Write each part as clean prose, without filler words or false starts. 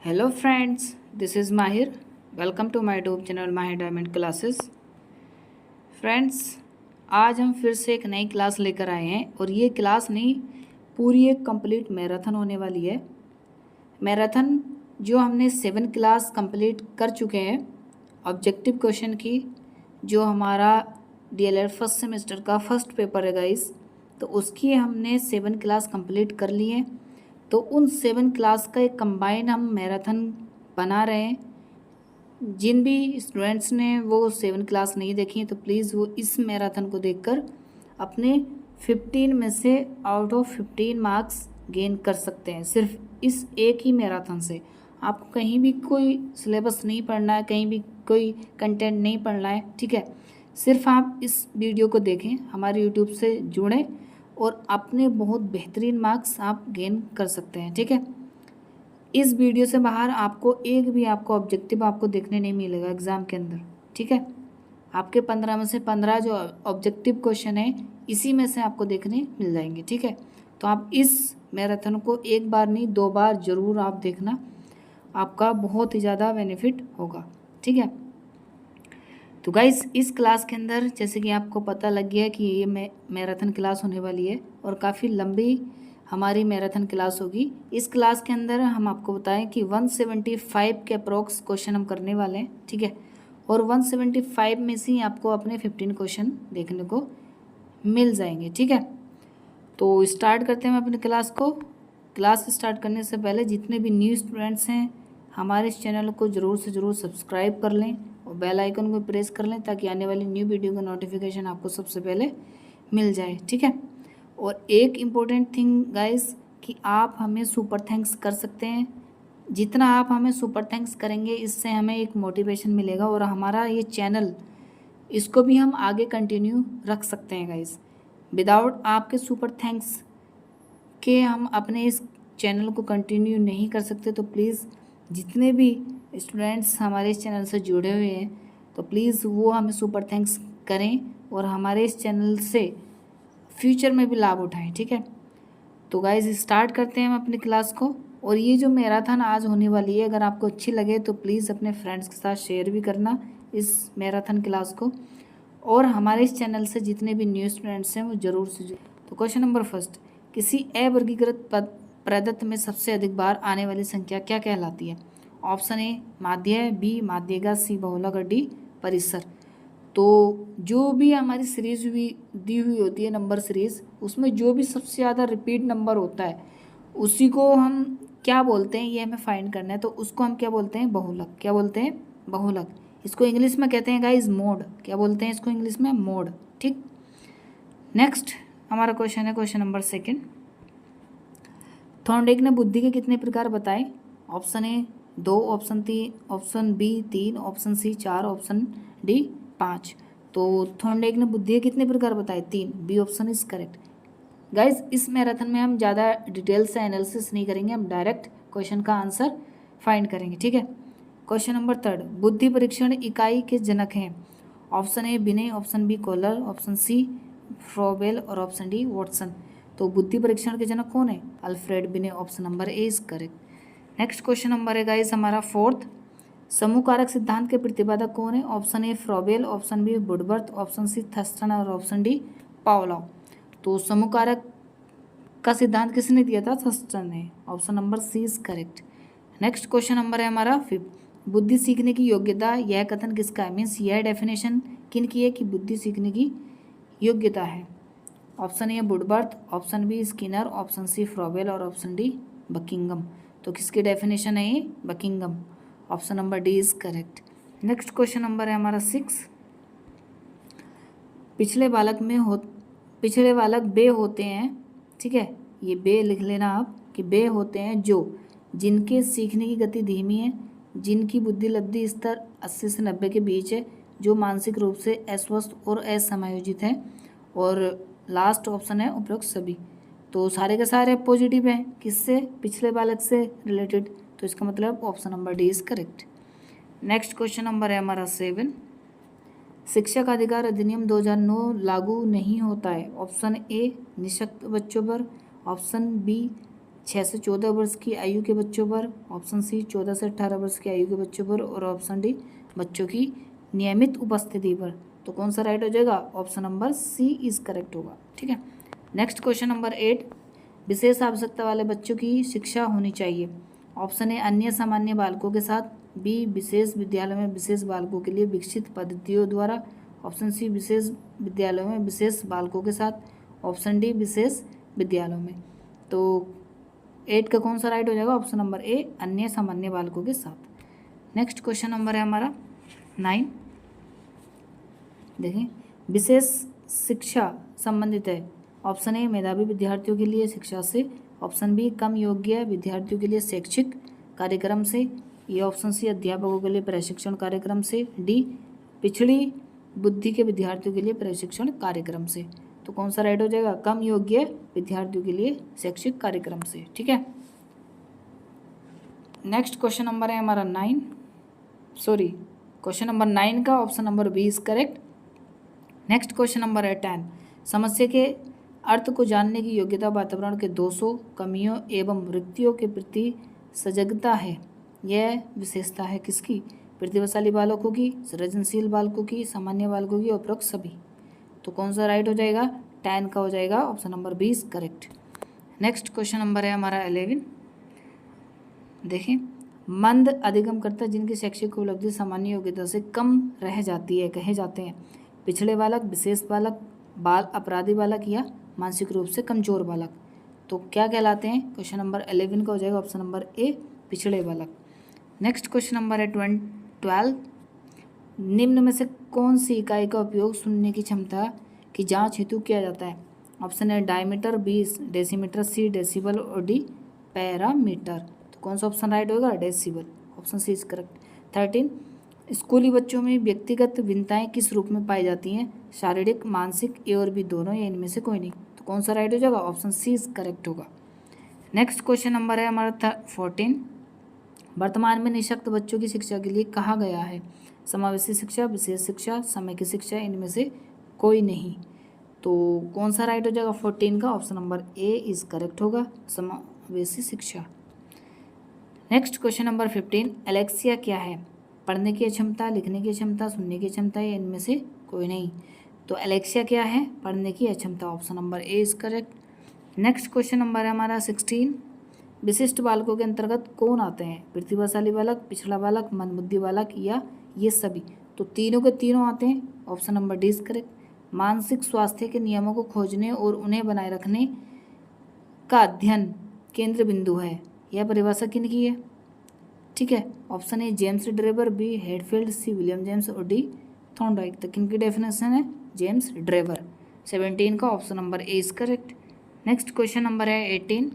Hello friends, this is Mahir. Welcome to my YouTube channel Mahir diamond classes. Friends, आज हम फिर से एक नई क्लास लेकर आए हैं और ये क्लास नहीं, पूरी एक कंप्लीट मैराथन होने वाली है। मैराथन जो हमने 7 क्लास कंप्लीट कर चुके हैं ऑब्जेक्टिव क्वेश्चन की, जो हमारा डीएलएड फर्स्ट सेमेस्टर का फर्स्ट पेपर है गाइस, तो उसकी हमने 7 क्लास कंप्लीट कर ली है। तो उन 7 क्लास का एक कंबाइन हम मैराथन बना रहे हैं। जिन भी स्टूडेंट्स ने वो 7 क्लास नहीं देखी तो प्लीज़ वो इस मैराथन को देखकर अपने 15 में से आउट ऑफ 15 मार्क्स गेन कर सकते हैं। सिर्फ इस एक ही मैराथन से आपको कहीं भी कोई सिलेबस नहीं पढ़ना है, कहीं भी कोई कंटेंट नहीं पढ़ना है, ठीक है। सिर्फ आप इस वीडियो को देखें, हमारे यूट्यूब से जुड़ें और अपने बहुत बेहतरीन मार्क्स आप गेन कर सकते हैं, ठीक है। इस वीडियो से बाहर आपको एक भी आपको ऑब्जेक्टिव आपको देखने नहीं मिलेगा एग्ज़ाम के अंदर, ठीक है। आपके 15 में से 15 जो ऑब्जेक्टिव क्वेश्चन है इसी में से आपको देखने मिल जाएंगे, ठीक है। तो आप इस मैराथन को एक बार नहीं 2 बार ज़रूर आप देखना, आपका बहुत ही ज़्यादा बेनिफिट होगा, ठीक है। तो गाइस, इस क्लास के अंदर जैसे कि आपको पता लग गया कि ये मैराथन क्लास होने वाली है और काफ़ी लंबी हमारी मैराथन क्लास होगी। इस क्लास के अंदर हम आपको बताएं कि 175 के अप्रोक्स क्वेश्चन हम करने वाले हैं, ठीक है। और 175 में से ही आपको अपने 15 क्वेश्चन देखने को मिल जाएंगे, ठीक है। तो स्टार्ट करते हैं अपनी क्लास को। क्लास स्टार्ट करने से पहले जितने भी न्यू स्टूडेंट्स हैं हमारे इस चैनल को ज़रूर से ज़रूर सब्सक्राइब कर लें और बेल आइकन को प्रेस कर लें ताकि आने वाली न्यू वीडियो का नोटिफिकेशन आपको सबसे पहले मिल जाए, ठीक है। और एक इम्पोर्टेंट थिंग गाइस कि आप हमें सुपर थैंक्स कर सकते हैं। जितना आप हमें सुपर थैंक्स करेंगे इससे हमें एक मोटिवेशन मिलेगा और हमारा ये चैनल इसको भी हम आगे कंटिन्यू रख सकते हैं गाइस। विदाउट आपके सुपर थैंक्स के हम अपने इस चैनल को कंटिन्यू नहीं कर सकते। तो प्लीज़ जितने भी स्टूडेंट्स हमारे इस चैनल से जुड़े हुए हैं तो प्लीज़ वो हमें सुपर थैंक्स करें और हमारे इस चैनल से फ्यूचर में भी लाभ उठाएं, ठीक है। तो गाइज स्टार्ट करते हैं हम अपनी क्लास को। और ये जो मैराथन आज होने वाली है अगर आपको अच्छी लगे तो प्लीज़ अपने फ्रेंड्स के साथ शेयर भी करना इस मैराथन क्लास को। और हमारे इस चैनल से जितने भी न्यू स्टूडेंट्स हैं वो ज़रूर से तो क्वेश्चन नंबर फर्स्ट, किसी अवर्गीकृत पद प्रदत्त में सबसे अधिक बार आने वाली संख्या क्या कहलाती है? ऑप्शन ए माध्य, बी माध्यिका, सी बहुलक और डी परिसर। तो जो भी हमारी सीरीज हुई दी हुई होती है नंबर सीरीज, उसमें जो भी सबसे ज़्यादा रिपीट नंबर होता है उसी को हम क्या बोलते हैं ये हमें फाइंड करना है। तो उसको हम क्या बोलते हैं? बहुलक। क्या बोलते हैं? बहुलक। इसको इंग्लिश में कहते हैं गाइस मोड। क्या बोलते हैं इसको इंग्लिश में? मोड, ठीक। नेक्स्ट हमारा क्वेश्चन है क्वेश्चन नंबर सेकंड, थॉर्नडाइक ने बुद्धि के कितने प्रकार बताए? Option A 2, option B 3, option C 4, option D 5। तो थॉर्नडाइक ने बुद्धि के कितने प्रकार बताए? 3। B option is correct. Guys इस मैराथन में हम ज़्यादा डिटेल से एनालिसिस नहीं करेंगे, हम डायरेक्ट क्वेश्चन का आंसर फाइंड करेंगे, ठीक है। क्वेश्चन नंबर थर्ड, बुद्धि परीक्षण इकाई के जनक हैं? Option A Binet, option B Kohler, option C Froebel और ऑप्शन डी वॉटसन। तो बुद्धि परीक्षण के जनक कौन है? Alfred Binet. Option number A is correct. Next question number है गाइज हमारा फोर्थ, समूह कारक सिद्धांत के प्रतिपादक कौन है? Option A Froebel, option B Woodworth, option C Thurstone और ऑप्शन डी पावलोव। तो समूह कारक का सिद्धांत किसने दिया था? थर्स्टन ने। Option number C is correct. Next question number है हमारा फिफ्थ, बुद्धि सीखने की योग्यता, यह कथन किसका है? मीन्स यह डेफिनेशन किन की है कि बुद्धि सीखने की योग्यता है? Option A Woodworth, option B Skinner, option C Froebel और ऑप्शन डी बकिंगम। तो किसकी डेफिनेशन है ये? Buckingham. Option number D is correct. Next question number है हमारा 6, पिछले बालक बे होते हैं, ठीक है। ये बे लिख लेना आप कि बे होते हैं जो जिनके सीखने की गति धीमी है, जिनकी बुद्धि लब्धि स्तर 80 से 90 के बीच है, जो मानसिक रूप से अस्वस्थ और असमायोजित है। और लास्ट ऑप्शन है उपरोक्त सभी। तो सारे के सारे पॉजिटिव हैं किससे? पिछले बालक से रिलेटेड। तो इसका मतलब option number D is correct. Next question number है हमारा 7, शिक्षक अधिकार अधिनियम 2009 लागू नहीं होता है? ऑप्शन ए निःशक्त बच्चों पर, ऑप्शन बी 6 से 14 वर्ष की आयु के बच्चों पर, ऑप्शन सी 14 से 18 वर्ष की आयु के बच्चों पर, और ऑप्शन डी बच्चों की नियमित उपस्थिति पर। तो कौन सा राइट हो जाएगा? Option number C is correct होगा। ठीक है। नेक्स्ट क्वेश्चन नंबर 8, विशेष आवश्यकता वाले बच्चों की शिक्षा होनी चाहिए। ऑप्शन ए अन्य सामान्य बालकों के साथ, बी विशेष विद्यालयों में विशेष बालकों के लिए विकसित पद्धतियों द्वारा, ऑप्शन सी विशेष विद्यालयों में विशेष बालकों के साथ, ऑप्शन डी विशेष विद्यालयों में। तो 8 का कौन सा राइट हो जाएगा? ऑप्शन नंबर ए अन्य सामान्य बालकों के साथ। नेक्स्ट क्वेश्चन नंबर है हमारा 9। देखिए, विशेष शिक्षा संबंधित है। ऑप्शन ए मेधावी विद्यार्थियों के लिए शिक्षा से, ऑप्शन बी कम योग्य विद्यार्थियों के लिए शैक्षिक कार्यक्रम से, ये ऑप्शन सी अध्यापकों के लिए प्रशिक्षण कार्यक्रम से, डी पिछड़ी बुद्धि के विद्यार्थियों के लिए प्रशिक्षण कार्यक्रम से। तो कौन सा राइट हो जाएगा? कम योग्य विद्यार्थियों के लिए शैक्षिक कार्यक्रम से। ठीक है। नेक्स्ट क्वेश्चन नंबर है हमारा 9, सॉरी क्वेश्चन नंबर 9 का option number B is correct. Next question number है 10, समस्या के अर्थ को जानने की योग्यता वातावरण के दोषों, कमियों एवं रिक्तियों के प्रति सजगता है। यह विशेषता है किसकी? प्रतिभाशाली बालकों की, सृजनशील बालकों की, सामान्य बालकों की, उपरोक्त सभी। तो कौन सा राइट हो जाएगा? 10 का हो जाएगा option number 20 correct. Next question number है हमारा 11। देखें, मंद अधिगमकर्ता जिनकी शैक्षिक उपलब्धि सामान्य योग्यता से कम रह जाती है कहे जाते हैं। पिछड़े बालक, विशेष बालक, बाल अपराधी बालक या मानसिक रूप से कमजोर बालक। तो क्या कहलाते हैं? क्वेश्चन नंबर 11 का हो जाएगा ऑप्शन नंबर ए पिछड़े बालक। नेक्स्ट क्वेश्चन नंबर है 12, निम्न में से कौन सी इकाई का उपयोग सुनने की क्षमता की जांच हेतु किया जाता है? Option A diameter, B decimetre, C decibel और डी पैरामीटर। तो कौन सा ऑप्शन राइट होगा? Decibel, option C is correct. 13, स्कूली बच्चों में व्यक्तिगत भिन्नताएं किस रूप में पाई जाती हैं? शारीरिक, मानसिक, ए और बी दोनों, या इनमें से कोई नहीं। तो कौन सा राइट हो जाएगा? ऑप्शन सी इज करेक्ट होगा। नेक्स्ट क्वेश्चन नंबर है हमारा 14, वर्तमान में निःशक्त बच्चों की शिक्षा के लिए कहा गया है? समावेशी शिक्षा, विशेष शिक्षा, समय की शिक्षा, इनमें से कोई नहीं। तो कौन सा राइट हो जाएगा? 14 का option number A is correct होगा, समावेशी शिक्षा। नेक्स्ट क्वेश्चन नंबर 15, एलेक्सिया क्या है? पढ़ने की क्षमता, लिखने की क्षमता, सुनने की क्षमता, या इनमें से कोई नहीं। तो एलेक्सिया क्या है? पढ़ने की अक्षमता, option number A is correct. Next question number है हमारा 16, विशिष्ट बालकों के अंतर्गत कौन आते हैं? प्रतिभाशाली बालक, पिछड़ा बालक, मंदबुद्धि बालक, या ये सभी। तो तीनों के तीनों आते हैं, option number D is correct. मानसिक स्वास्थ्य के नियमों को खोजने और उन्हें बनाए रखने का अध्ययन केंद्र बिंदु है। यह परिभाषा किनकी है? ठीक है, option A James Drever, B Headfield, C William James और डी थॉर्नडाइक। तो किनकी डेफिनेशन है? James Drever. 17 का option number A is correct. Next question number है 18,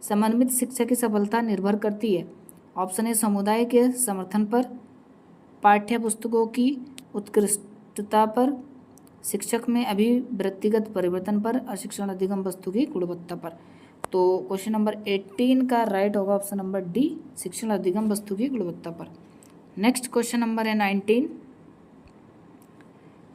समन्वित शिक्षा की सफलता निर्भर करती है? ऑप्शन ए समुदाय के समर्थन पर, पाठ्य पुस्तकों की उत्कृष्टता पर, शिक्षक में अभिवृत्तिगत परिवर्तन पर, और शिक्षण अधिगम वस्तु की गुणवत्ता पर। तो क्वेश्चन नंबर 18 का राइट होगा ऑप्शन नंबर डी, शिक्षण अधिगम वस्तु की गुणवत्ता पर। नेक्स्ट क्वेश्चन नंबर है 19।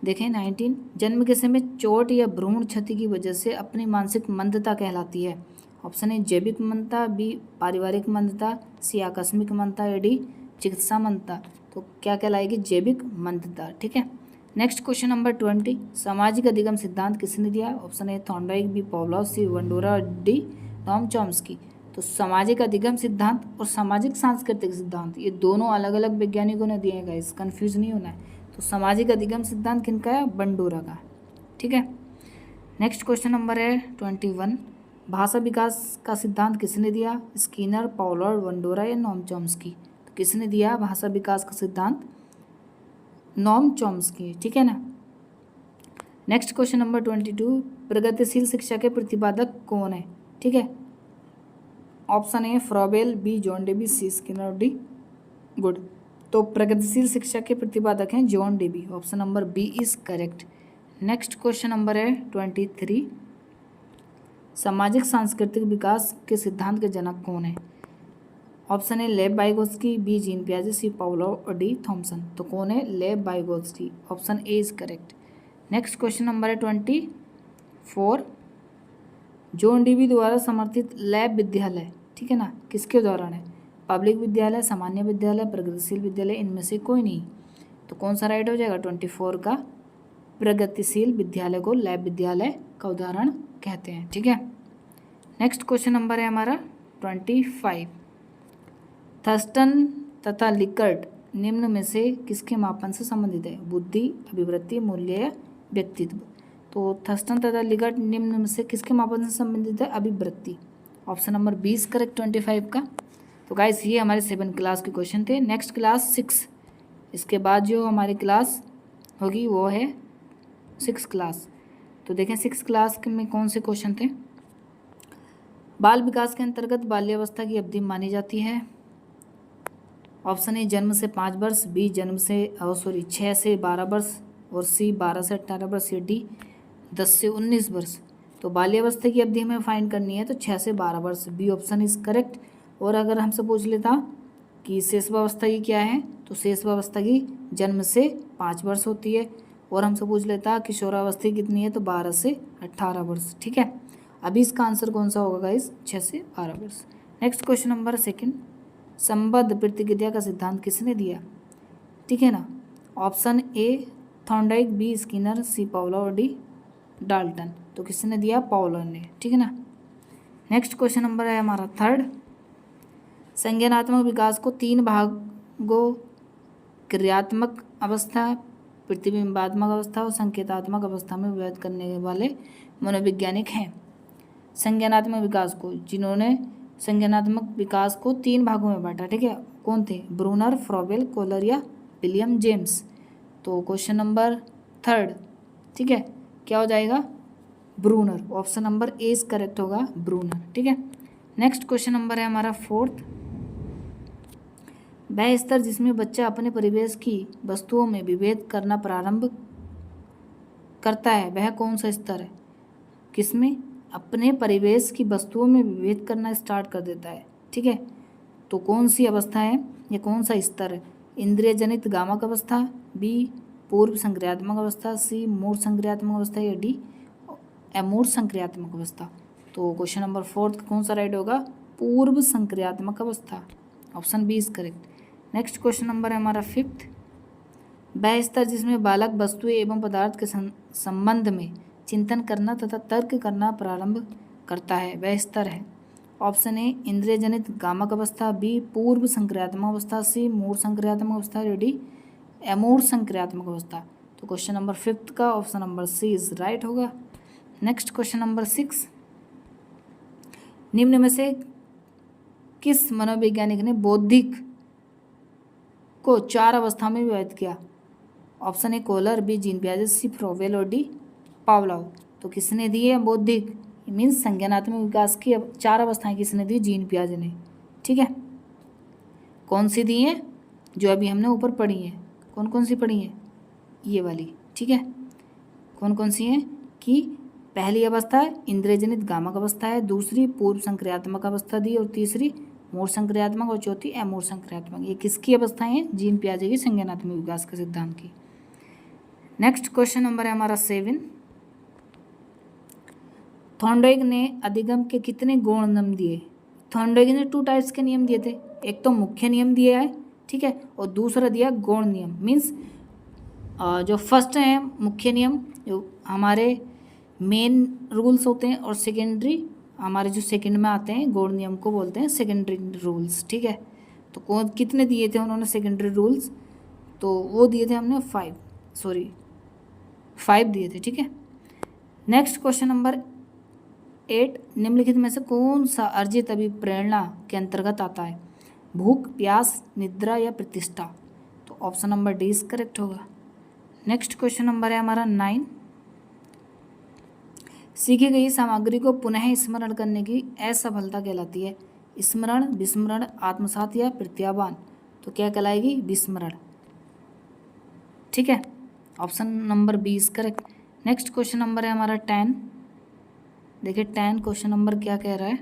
देखें 19, जन्म के समय चोट या भ्रूण क्षति की वजह से अपनी मानसिक मंदता कहलाती है? ऑप्शन ए जैविक मंदता, बी पारिवारिक मंदता, सी आकस्मिक मंदता, या डी चिकित्सा मंदता। तो क्या कहलाएगी? जैविक मंदता। ठीक है। नेक्स्ट क्वेश्चन नंबर 20, सामाजिक अधिगम सिद्धांत किसने दिया? Option A Thorndike, B Pavlov, C Bandura, D Noam Chomsky. तो सामाजिक अधिगम सिद्धांत और सामाजिक सांस्कृतिक सिद्धांत ये दोनों अलग अलग वैज्ञानिकों ने दिए हैं गाइस, कंफ्यूज नहीं होना है। तो सामाजिक अधिगम सिद्धांत किनका है? बंडोरा का। ठीक है। नेक्स्ट क्वेश्चन नंबर है 21, भाषा विकास का सिद्धांत किसने दिया? स्किनर, पावलोव, वंडोरा, या नोम चॉम्स्की। तो किसने दिया भाषा विकास का सिद्धांत? Noam Chomsky. ठीक है ना। नेक्स्ट क्वेश्चन नंबर 22, प्रगतिशील शिक्षा के प्रतिपादक कौन है? ठीक है, option A Froebel, B John Dewey, C Skinner, D Good. तो प्रगतिशील शिक्षा के प्रतिपादक हैं John Dewey, option number B is correct. Next question number है 23, सामाजिक सांस्कृतिक विकास के सिद्धांत के जनक कौन है? Option A Lev Vygotsky, B Jean पियाजे, सी पावलोव और डी थॉमसन। तो कौन है? Lev Vygotsky, option A is correct. Next question number है 24, जॉन डीवी द्वारा समर्थित लैब विद्यालय, ठीक है ना, किसके दौरान है? पब्लिक विद्यालय, सामान्य विद्यालय, प्रगतिशील विद्यालय, इनमें से कोई नहीं। तो कौन सा राइट हो जाएगा? 24 का प्रगतिशील विद्यालय को लैब विद्यालय का उदाहरण कहते हैं, ठीक है। नेक्स्ट क्वेश्चन नंबर है हमारा 25। थर्स्टन तथा लिकर्ट निम्न में से किसके मापन से संबंधित है? बुद्धि, अभिवृत्ति, मूल्य या व्यक्तित्व। तो थर्स्टन तथा लिकर्ट निम्न में से किसके मापन से संबंधित है? अभिवृत्ति। ऑप्शन नंबर 20 करेक्ट 25 का। तो गाइस ये हमारे 7 क्लास के क्वेश्चन थे। नेक्स्ट क्लास 6, इसके बाद जो हमारी क्लास होगी वो है 6 क्लास। तो देखें 6 क्लास में कौन से क्वेश्चन थे। बाल विकास के अंतर्गत बाल्यावस्था की अवधि मानी जाती है। ऑप्शन ए जन्म से 5 वर्ष, बी जन्म से 6 से 12 वर्ष, और सी 12 से 18 वर्ष, या डी 10 से 19 वर्ष। तो बाल्यावस्था की अवधि हमें फाइंड करनी है, तो 6 से 12 वर्ष, बी ऑप्शन इज करेक्ट। और अगर हमसे पूछ लेता कि शेषवावस्था की क्या है, तो शेषवावस्था की जन्म से 5 वर्ष होती है। और हमसे पूछ लेता किशोरावस्था कितनी है, तो 12 से 18 वर्ष, ठीक है। अभी इसका आंसर कौन सा होगा गाइस? 6 से 12 वर्ष। नेक्स्ट क्वेश्चन नंबर 2, संबद्ध प्रतिक्रिया का सिद्धांत किसने दिया? ठीक है ना। Option A Thorndike, B Skinner, C Pavlov और डी डाल्टन। तो किसने दिया? पावलोव ने, ठीक है ना। नेक्स्ट क्वेश्चन नंबर है हमारा 3, संज्ञानात्मक विकास को 3 भागों क्रियात्मक अवस्था, प्रतिबिंबात्मक अवस्था और संकेतात्मक अवस्था में विभाजित करने वाले मनोवैज्ञानिक हैं। संज्ञानात्मक विकास को, जिन्होंने संज्ञानात्मक विकास को 3 भागों में बांटा, ठीक है, कौन थे? ब्रूनर, फ्रॉबेल, कोलर या विलियम जेम्स। तो क्वेश्चन नंबर 3, ठीक है, क्या हो जाएगा? Bruner. Option number A is correct होगा, ब्रूनर, ठीक है। नेक्स्ट क्वेश्चन नंबर है हमारा 4, वह स्तर जिसमें बच्चा अपने परिवेश की वस्तुओं में विभेद करना प्रारंभ करता है, वह कौन सा स्तर है? किसमें? अपने परिवेश की वस्तुओं में विभेद करना स्टार्ट कर देता है, ठीक है। तो कौन सी अवस्था है, ये कौन सा स्तर है? इंद्रिय जनित गामक अवस्था, बी पूर्व संक्रियात्मक अवस्था, सी मूर्त संक्रियात्मक अवस्था, या डी अमूर्त संक्रियात्मक अवस्था। तो क्वेश्चन नंबर 4 कौन सा राइट होगा? पूर्व संक्रियात्मक अवस्था। Option B is correct. Next question number है हमारा 5, वह स्तर जिसमें बालक वस्तुएं एवं पदार्थ के संबंध में चिंतन करना तथा तर्क करना प्रारंभ करता है, वह स्तर है। ऑप्शन ए इंद्रिय जनित गामक अवस्था, बी पूर्व संक्रियात्मक अवस्था, सी मूर्त संक्रियात्मक अवस्था, या डी अमूर्त संक्रियात्मक अवस्था। तो क्वेश्चन नंबर 5 का option number C is right होगा। नेक्स्ट क्वेश्चन नंबर 6, निम्न में से किस मनोवैज्ञानिक ने बौद्धिक को 4 अवस्था में विभाजित किया? Option A Kohler, B Jean पियाजे, सी फ्रॉबेल और डी पावलोव। तो किसने दी है बौद्धिक मीन्स संज्ञानात्मक विकास की 4 अवस्थाएं किसने दी? जीन पियाजे ने, ठीक है। कौन सी दी है? जो अभी हमने ऊपर पढ़ी है। कौन कौन सी पढ़ी है? ये वाली, ठीक है। कौन कौन सी हैं? कि पहली अवस्था इंद्रियजनित गामक अवस्था है, दूसरी पूर्व संक्रियात्मक अवस्था दी, और तीसरी मूर्त संक्रियात्मक, और चौथी अमूर्त संक्रियात्मक। ये किसकी अवस्थाएं हैं? जीन पियाजे की संज्ञानात्मक विकास के सिद्धांत की। नेक्स्ट क्वेश्चन नंबर है हमारा 7, थॉर्नडाइक ने अधिगम के कितने गौण नियम दिए? थॉर्नडाइक ने 2 टाइप्स के नियम दिए थे, एक तो मुख्य नियम दिया है, ठीक है, और दूसरा दिया गौण नियम। मीन्स जो फर्स्ट है मुख्य नियम, जो हमारे मेन रूल्स होते हैं, और सेकेंडरी हमारे जो सेकंड में आते हैं गौण नियम को बोलते हैं सेकेंडरी रूल्स, ठीक है। तो कौन कितने दिए थे उन्होंने सेकेंडरी रूल्स? तो वो दिए थे हमने 5 दिए थे, ठीक है। नेक्स्ट क्वेश्चन नंबर 8, निम्नलिखित में से कौन सा अर्जित अभिप्रेरणा के अंतर्गत आता है? भूख, प्यास, निद्रा या प्रतिष्ठा। तो option number D is correct होगा। नेक्स्ट क्वेश्चन नंबर है हमारा 9, सीखी गई सामग्री को पुनः स्मरण करने की असफलता कहलाती है? स्मरण, विस्मरण, आत्मसात या प्रत्यावान। तो क्या कहलाएगी? विस्मरण, ठीक है। Option number B is correct. Next question number है हमारा 10, देखिए 10 क्वेश्चन नंबर क्या कह रहा है?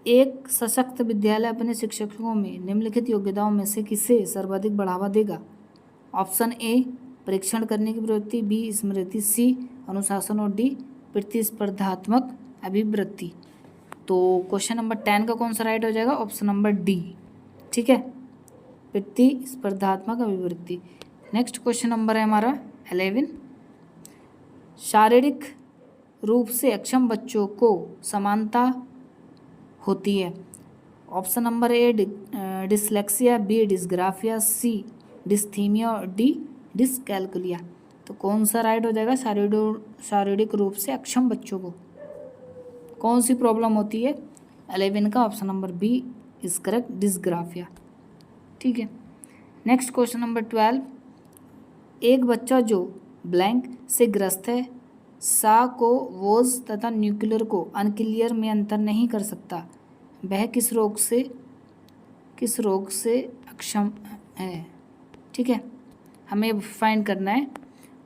एक सशक्त विद्यालय अपने शिक्षकों में निम्नलिखित योग्यताओं में से किसे सर्वाधिक बढ़ावा देगा? ऑप्शन ए परीक्षण करने की प्रवृत्ति, बी स्मृति, सी अनुशासन और डी प्रतिस्पर्धात्मक अभिवृत्ति। तो क्वेश्चन नंबर 10 का कौन सा राइट हो जाएगा? Option number D. ठीक है, प्रतिस्पर्धात्मक अभिवृत्ति। नेक्स्ट क्वेश्चन नंबर है हमारा 11। शारीरिक रूप से अक्षम बच्चों को समानता होती है। Option number A dyslexia, B dysgraphia, C dysthymia और डी डिसकैल्कुलिया। तो कौन सा राइट हो जाएगा? शारीरिक रूप से अक्षम बच्चों को कौन सी प्रॉब्लम होती है? 11 का option number B is correct, dysgraphia. ठीक है, नेक्स्ट क्वेश्चन नंबर 12। एक बच्चा जो ब्लैंक से ग्रस्त है, सा को वोज तथा न्यूक्लियर को अनक्लियर में अंतर नहीं कर सकता, वह किस रोग से अक्षम है? ठीक है, हमें फाइंड करना है।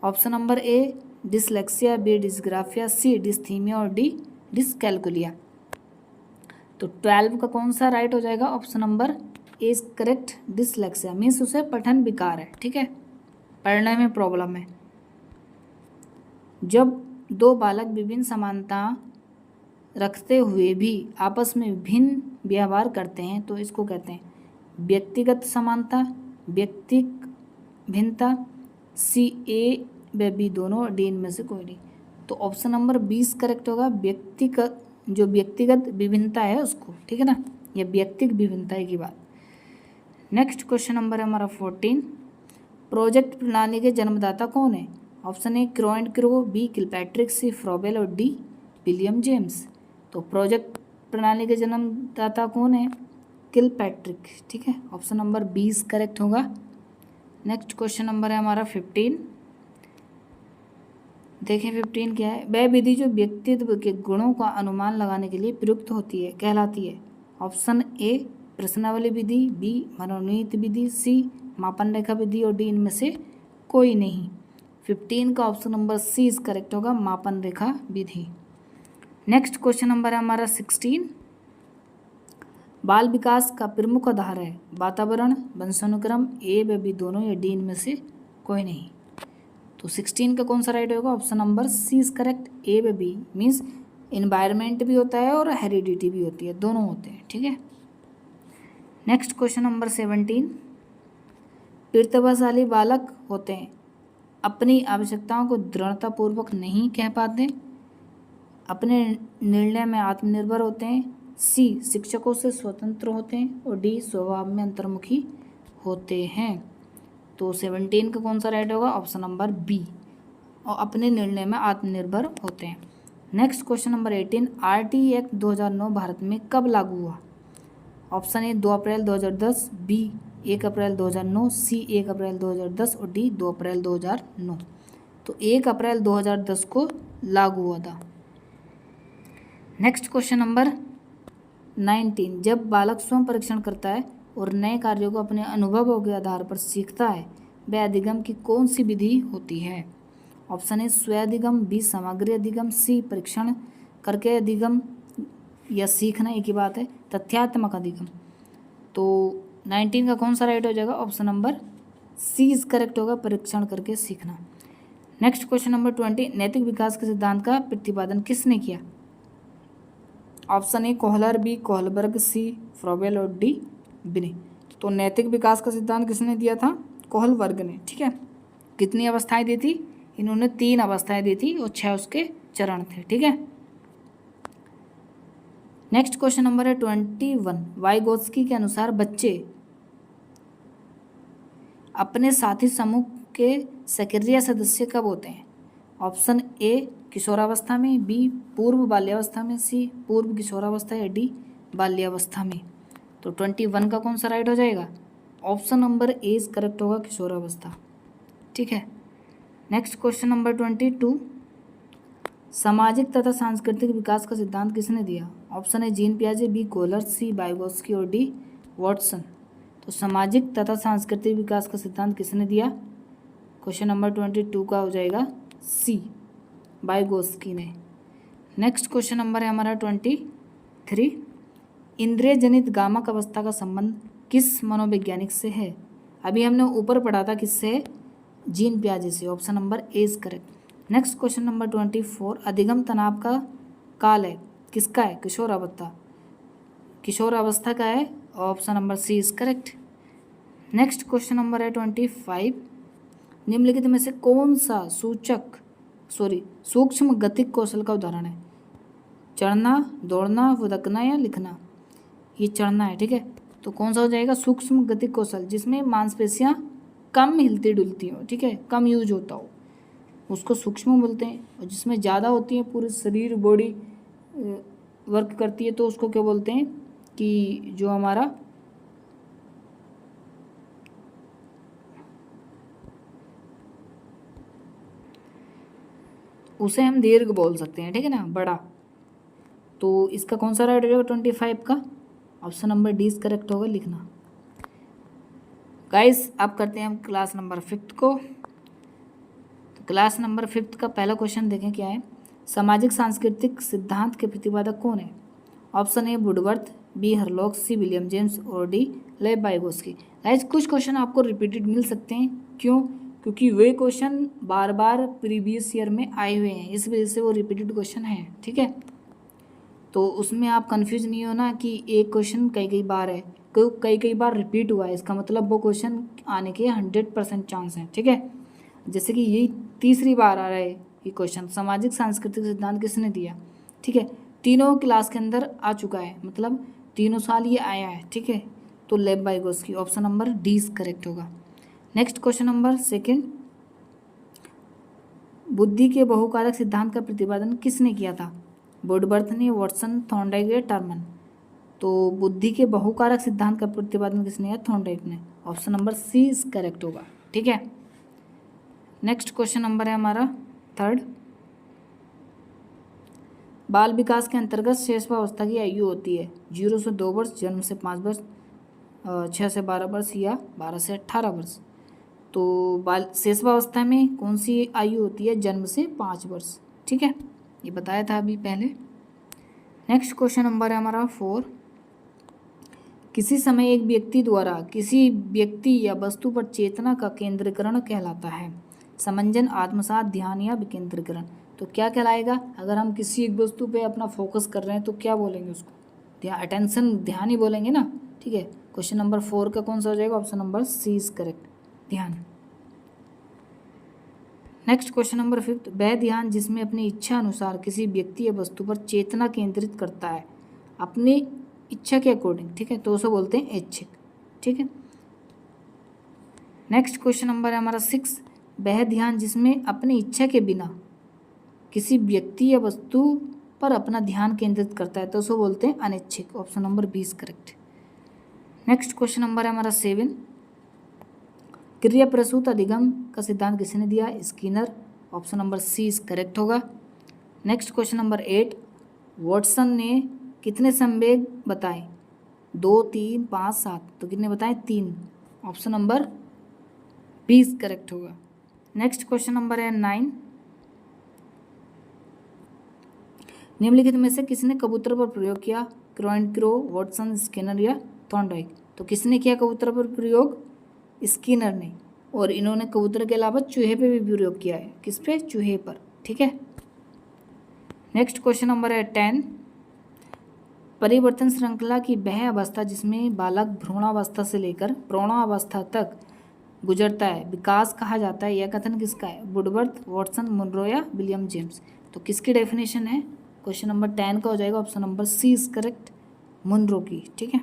Option number A dyslexia, B dysgraphia, C dysthymia और डी डिसकैल्कुलिया। तो 12 का कौन सा राइट हो जाएगा? Option number A is correct, dyslexia means उसे पठन विकार है। ठीक है, पढ़ने में प्रॉब्लम है। जब दो बालक विभिन्न समानता रखते हुए भी आपस में विभिन्न व्यवहार करते हैं तो इसको कहते हैं व्यक्तिगत समानता, व्यक्तिक भिन्नता, सी ए व बी दोनों, डी इनमें से कोई नहीं। तो ऑप्शन नंबर 20 करेक्ट होगा, व्यक्तिगत विभिन्नता है उसको। ठीक है ना, यह व्यक्तिगत विभिन्नता की बात। नेक्स्ट क्वेश्चन नंबर है हमारा 14। प्रोजेक्ट प्रणाली के जन्मदाता कौन है? Option A Crow and Crow, B Kilpatrick, C Froebel और डी विलियम जेम्स। तो प्रोजेक्ट प्रणाली के जन्मदाता कौन है? किलपैट्रिक। ठीक है, ऑप्शन नंबर 20 करेक्ट होगा। नेक्स्ट क्वेश्चन नंबर है हमारा 15। देखें 15 क्या है? वह विधि जो व्यक्तित्व के गुणों का अनुमान लगाने के लिए प्रयुक्त होती है कहलाती है। ऑप्शन ए प्रश्नावली विधि, बी मनोनीत विधि, सी मापन रेखा विधि और डी इनमें से कोई नहीं। 15 का option number C is correct होगा, मापन रेखा विधि। नेक्स्ट क्वेश्चन नंबर है हमारा 16। बाल विकास का प्रमुख आधार है वातावरण, वंशानुक्रम, ए व बी दोनों या डी इनमें से कोई नहीं। तो 16 का कौन सा राइट होगा? Option number C is correct, A व बी मीन्स इन्वायरमेंट भी होता है और हेरिडिटी भी होती है, दोनों होते हैं। ठीक है, नेक्स्ट क्वेश्चन नंबर 17। प्रतिभाशाली बालक होते हैं, अपनी आवश्यकताओं को दृढ़तापूर्वक नहीं कह पाते, अपने निर्णय में आत्मनिर्भर होते हैं, सी शिक्षकों से स्वतंत्र होते हैं और डी स्वभाव में अंतर्मुखी होते हैं। तो 17 का कौन सा राइट होगा? ऑप्शन नंबर बी, और अपने निर्णय में आत्मनिर्भर होते हैं। Next question number 18। RT act 2009 Bharat में कब लागू हुआ? ऑप्शन ए 2 अप्रैल 2010, बी 1 अप्रैल 2009, सी 1 अप्रैल 2010 और डी 2 अप्रैल 2009। तो 1 अप्रैल 2010 को लागू हुआ था। Next question number 19। जब बालक स्वयं परीक्षण करता है और नए कार्यों को अपने अनुभवों के आधार पर सीखता है, वह अधिगम की कौन सी विधि होती है? ऑप्शन ए स्वअधिगम, बी सामग्री अधिगम, सी परीक्षण करके अधिगम या सीखना एक ही बात है, तथ्यात्मक अधिगम। तो 19 का कौन सा राइट हो जाएगा? Option number C is correct होगा, परीक्षण करके सीखना। Next question number 20। नैतिक विकास के सिद्धांत का प्रतिपादन किसने किया? Option A Kohler, B Kohlberg, C Froebel और डी बिने। तो नैतिक विकास का सिद्धांत किसने दिया था? कोहलबर्ग ने। ठीक है, कितनी अवस्थाएं दी थी? इन्होंने 3 अवस्थाएं दी थी और 6 उसके चरण थे। ठीक है, नेक्स्ट क्वेश्चन नंबर है 21। वाइगोत्स्की के अनुसार बच्चे अपने साथी समूह के सक्रिय सदस्य कब होते हैं? ऑप्शन ए किशोरावस्था में, बी पूर्व बाल्यावस्था में, सी पूर्व किशोरावस्था या डी बाल्यावस्था में। तो 21 का कौन सा राइट हो जाएगा? Option number A is correct होगा, किशोरावस्था। ठीक है, नेक्स्ट क्वेश्चन नंबर 22। सामाजिक तथा सांस्कृतिक विकास का सिद्धांत किसने दिया? ऑप्शन ए जीन पियाजे, बी कोहलर, सी वाइगोत्स्की और डी वॉटसन। तो सामाजिक तथा सांस्कृतिक विकास का सिद्धांत किसने दिया? क्वेश्चन नंबर 22 का हो जाएगा सी, वाइगोत्स्की ने। नेक्स्ट क्वेश्चन नंबर है हमारा 23। इंद्रिय जनित गामक अवस्था का संबंध किस मनोवैज्ञानिक से है? अभी हमने ऊपर पढ़ा था किससे? जीन पियाजे से। Option number A is correct. Next question number 24, अधिगम तनाव का काल है किसका है? किशोरावस्था। किशोरावस्था का है, option number C is correct. Next question number है 25, निम्नलिखित में से कौन सा सूक्ष्म गतिक कौशल का उदाहरण है? चढ़ना, दौड़ना, फुदकना या लिखना? ये चढ़ना है, ठीक है। तो कौन सा हो जाएगा? सूक्ष्म गतिक कौशल, जिसमें मांसपेशियां कम हिलती डुलती हो, ठीक है, कम यूज होता हो, उसको सूक्ष्म बोलते हैं। और जिसमें ज़्यादा होती है, पूरे शरीर बॉडी वर्क करती है, तो उसको क्या बोलते हैं कि जो हमारा उसे हम दीर्घ बोल सकते हैं, ठीक है ना, बड़ा। तो इसका कौन सा राइट होगा 25 का? Option number D is correct होगा, लिखना। गाइस अब करते हैं हम क्लास नंबर 5 को। तो क्लास नंबर 5 का पहला क्वेश्चन देखें क्या है। सामाजिक सांस्कृतिक सिद्धांत के प्रतिपादक कौन है? Option A Woodworth, B Hurlock, C William James और डी लेव वाइगोस्की। गाइस कुछ क्वेश्चन आपको रिपीटेड मिल सकते हैं, क्यों? क्योंकि वे क्वेश्चन बार बार प्रीवियस ईयर में आए हुए हैं, इस वजह से वो रिपीटेड क्वेश्चन है, ठीक है। तो उसमें आप कंफ्यूज नहीं होना कि एक क्वेश्चन कई बार है, कई बार रिपीट हुआ है, इसका मतलब वो क्वेश्चन आने के 100% चांस हैं, ठीक है। जैसे कि यही तीसरी बार आ रहा है ये क्वेश्चन, सामाजिक सांस्कृतिक सिद्धांत किसने दिया, ठीक है। तीनों क्लास के अंदर आ चुका है, मतलब तीनों साल ये आया है, ठीक है। तो लेव Vygotsky, option number D is correct होगा। नेक्स्ट क्वेश्चन नंबर 2, बुद्धि के बहुकारक सिद्धांत का प्रतिपादन किसने किया था? वुडवर्थ ने, वाटसन, थॉर्नडाइक या टर्मन? तो बुद्धि के बहुकारक सिद्धांत का प्रतिपादन किसने किया? थॉर्नडाइक ने, option number C is correct होगा, ठीक है। नेक्स्ट क्वेश्चन नंबर है हमारा 3, बाल विकास के अंतर्गत शेषावस्था की आयु होती है 0 से 2 वर्ष, जन्म से 5 वर्ष, 6 से 12 वर्ष या 12 से 18 वर्ष। तो बाल शेषावस्था में कौन सी आयु होती है? जन्म से 5 वर्ष, ठीक है, ये बताया था अभी पहले। नेक्स्ट क्वेश्चन नंबर है हमारा 4, किसी समय एक व्यक्ति द्वारा किसी व्यक्ति या वस्तु पर चेतना का केंद्रीकरण कहलाता है? समंजन, आत्मसात, ध्यान या विकेंद्रीकरण? तो क्या कहलाएगा? अगर हम किसी एक वस्तु पे अपना फोकस कर रहे हैं तो क्या बोलेंगे उसको? अटेंशन, ध्यान ही बोलेंगे ना, ठीक है। क्वेश्चन नंबर 4 का कौन सा हो जाएगा? Option number C is correct, ध्यान। नेक्स्ट क्वेश्चन नंबर 5, वह ध्यान जिसमें अपनी इच्छा अनुसार किसी व्यक्ति या वस्तु पर चेतना केंद्रित करता है अपनी इच्छा के अकॉर्डिंग, ठीक है, तो उसे बोलते हैं ऐच्छिक, ठीक है। नेक्स्ट क्वेश्चन नंबर है हमारा 6, वह ध्यान जिसमें अपनी इच्छा के बिना किसी व्यक्ति या वस्तु पर अपना ध्यान केंद्रित करता है तो उसे बोलते हैं अनैच्छिक, option number 20 correct. Next question number है हमारा 7, क्रिया प्रसूत अधिगम का सिद्धांत किसने दिया? Skinner, option number C is correct होगा। नेक्स्ट क्वेश्चन नंबर 8, वाटसन ने कितने संवेग बताए? 2, 3, 5, 7? तो कितने बताए? 3, ऑप्शन नंबर 20 करेक्ट होगा। नेक्स्ट क्वेश्चन नंबर है 9, निम्नलिखित में से किसने कबूतर पर प्रयोग किया? क्रोएंक्रो, वाटसन, स्किनर या थॉर्नडाइक? तो किसने किया कबूतर पर प्रयोग? स्किनर ने। और इन्होंने कबूतर के अलावा चूहे पे भी प्रयोग किया है। किस पे? चूहे पर, ठीक है। नेक्स्ट क्वेश्चन नंबर है 10, परिवर्तन श्रृंखला की वह अवस्था जिसमें बालक भ्रूणावस्था से लेकर प्रौढ़ावस्था तक गुजरता है विकास कहा जाता है, यह कथन किसका है? वुडवर्थ, वाटसन, मुनरो या विलियम जेम्स? तो किसकी डेफिनेशन है? क्वेश्चन नंबर 10 का हो जाएगा option number C is correct, Munroe की, ठीक है।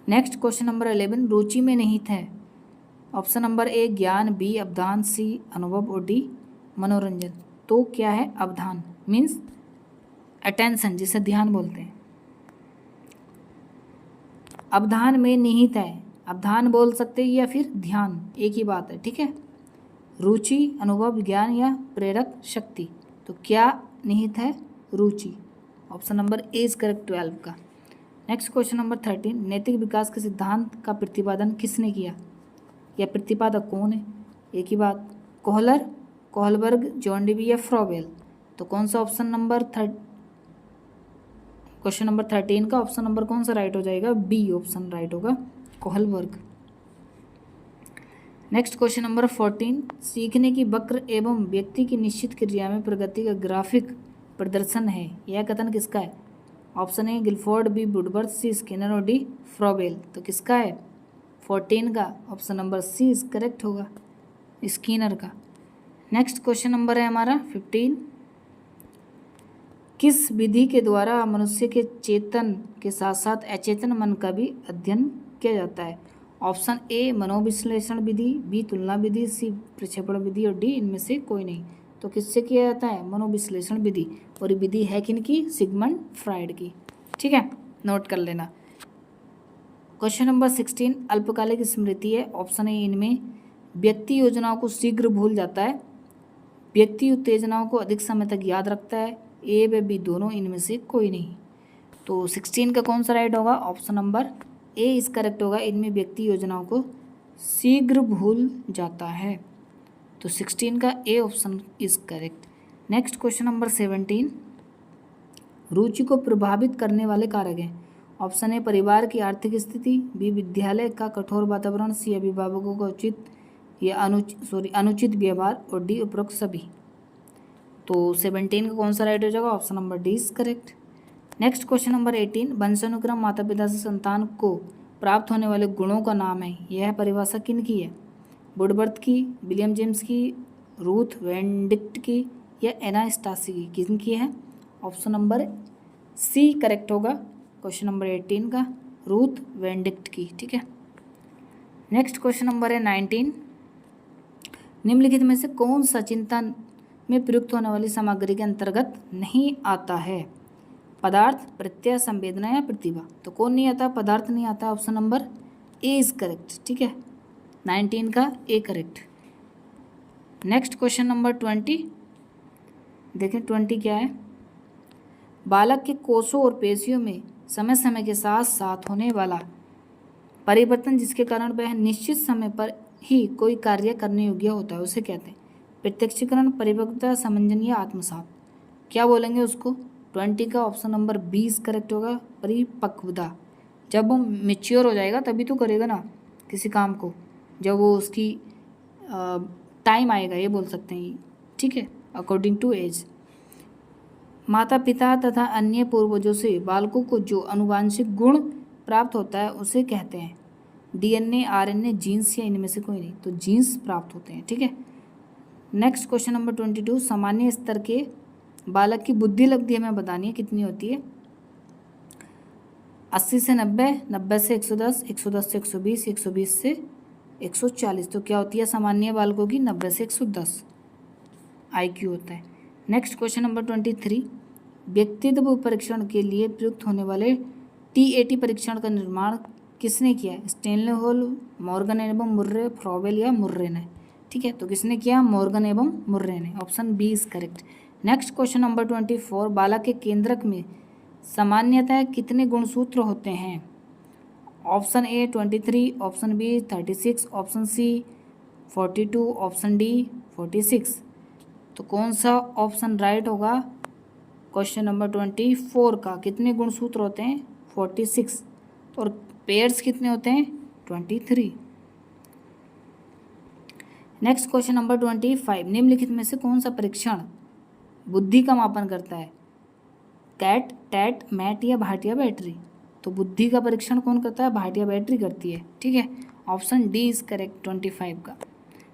नेक्स्ट क्वेश्चन नंबर 11, रुचि में निहित है? ऑप्शन नंबर ए ज्ञान, बी अवधान, सी अनुभव और डी मनोरंजन? तो क्या है? अवधान मीन्स अटेंशन, जिसे ध्यान बोलते हैं। अवधान में निहित है, अवधान बोल सकते हैं या फिर ध्यान, एक ही बात है, ठीक है। रुचि, अनुभव, ज्ञान या प्रेरक शक्ति? तो क्या निहित है? रुचि, option number A is correct 12 का। नेक्स्ट क्वेश्चन नंबर 13, नैतिक विकास के सिद्धांत का प्रतिपादन किसने किया? या प्रतिपादक कौन है? एक ही बात, कोहलर, कोहलबर्ग, जॉन डीवी या फ्रॉबेल? तो कौन सा ऑप्शन नंबर क्वेश्चन नंबर 13 का ऑप्शन नंबर कौन सा राइट हो जाएगा? बी ऑप्शन राइट होगा, कोहलबर्ग। नेक्स्ट क्वेश्चन नंबर 14, सीखने की वक्र एवं व्यक्ति की निश्चित क्रिया में प्रगति का ग्राफिक प्रदर्शन है, यह कथन किसका है? Option A Guilford, B Woodworth, C Skinner और डी फ्रॉबेल। तो किसका है 14 का? Option number C is correct होगा, स्किनर का। नेक्स्ट क्वेश्चन नंबर है हमारा 15, किस विधि के द्वारा मनुष्य के चेतन के साथ साथ अचेतन मन का भी अध्ययन किया जाता है? ऑप्शन ए मनोविश्लेषण विधि, बी तुलना विधि, सी प्रक्षेपण विधि और डी इनमें से कोई नहीं। तो किससे किया जाता है? मनोविश्लेषण विधि। और ये विधि है किनकी? सिगमंड फ्राइड की। ठीक है, नोट कर लेना। क्वेश्चन नंबर 16, अल्पकालिक स्मृति है। ऑप्शन ए इनमें व्यक्ति योजनाओं को शीघ्र भूल जाता है, व्यक्ति उत्तेजनाओं को अधिक समय तक याद रखता है, ए व बी दोनों, इनमें से कोई नहीं। तो 16 का कौन सा राइट होगा? Option number A is correct होगा, इनमें व्यक्ति योजनाओं को शीघ्र भूल जाता है। तो 16 का A option is correct. Next question number 17, रुचि को प्रभावित करने वाले कारक हैं। ऑप्शन ए परिवार की आर्थिक स्थिति, बी विद्यालय का कठोर वातावरण, सी अभिभावकों का उचित या अनुचित व्यवहार और डी उपरोक्त सभी। तो 17 का कौन सा राइट हो जाएगा? Option number D is correct. Next question number 18, वंशानुक्रम माता पिता से संतान को प्राप्त होने वाले गुणों का नाम है, यह परिभाषा किन की है? वुडवर्थ की, विलियम जेम्स की, रूथ वेंडिक्ट की या एना स्टासी की? किनकी है? ऑप्शन नंबर सी करेक्ट होगा क्वेश्चन नंबर 18 का, रूथ वेंडिक्ट की। ठीक है, नेक्स्ट क्वेश्चन नंबर है 19, निम्नलिखित में से कौन सा चिंतन में प्रयुक्त होने वाली सामग्री के अंतर्गत नहीं आता है? पदार्थ, प्रत्यय, संवेदना या प्रतिभा? तो कौन नहीं आता? पदार्थ नहीं आता, option number A is correct. ठीक है, 19 का A correct. Next question number 20, देखें 20 क्या है? बालक के कोषों और पेशियों में समय समय के साथ साथ होने वाला परिवर्तन जिसके कारण वह निश्चित समय पर ही कोई कार्य करने योग्य होता है, उसे कहते हैं प्रत्यक्षीकरण, परिपक्वता, समंजन या आत्मसात। क्या बोलेंगे उसको? 20 का ऑप्शन नंबर 20 करेक्ट होगा, परिपक्वता। जब वो मेच्योर हो जाएगा तभी तो करेगा ना किसी काम को, जब वो उसकी टाइम आएगा, ये बोल सकते हैं। ठीक है, अकॉर्डिंग टू एज। माता पिता तथा अन्य पूर्वजों से बालकों को जो आनुवांशिक गुण प्राप्त होता है उसे कहते हैं डीएनए, आरएनए, जीन्स या इनमें से कोई नहीं। तो जीन्स प्राप्त होते हैं। ठीक है, नेक्स्ट क्वेश्चन नंबर 22, सामान्य स्तर के बालक की बुद्धि लब्धि हमें बतानी है, कितनी होती है? 80 से 90, 90 से 110, 110 से 120, 120 से 140। तो क्या होती है सामान्य बालकों की? 90 से 110 IQ होता है। नेक्स्ट क्वेश्चन नंबर 23, व्यक्तित्व परीक्षण के लिए प्रयुक्त होने वाले TAT परीक्षण का निर्माण किसने किया है? स्टेनले हॉल, मॉर्गन एवं मुर्रे, फ्रॉबेल या मुर्रे ने? ठीक है, तो किसने किया? मॉर्गन एवं मुर्रे ने। Option B is correct. Next question number 24, बालक के केंद्रक में सामान्यतः कितने गुणसूत्र होते हैं? Option A 23, option B 36, option C 42, option D 46। तो कौन सा ऑप्शन राइट होगा क्वेश्चन नंबर 24 का? कितने गुणसूत्र होते हैं? 46। और पेयर्स कितने होते हैं? 23। नेक्स्ट क्वेश्चन नंबर 25, निम्नलिखित में से कौन सा परीक्षण बुद्धि का मापन करता है? कैट, टैट, मैट या भाटिया बैटरी? तो बुद्धि का परीक्षण कौन करता है? भाटिया बैटरी करती है। ठीक है, ऑप्शन डी इज करेक्ट 25 का।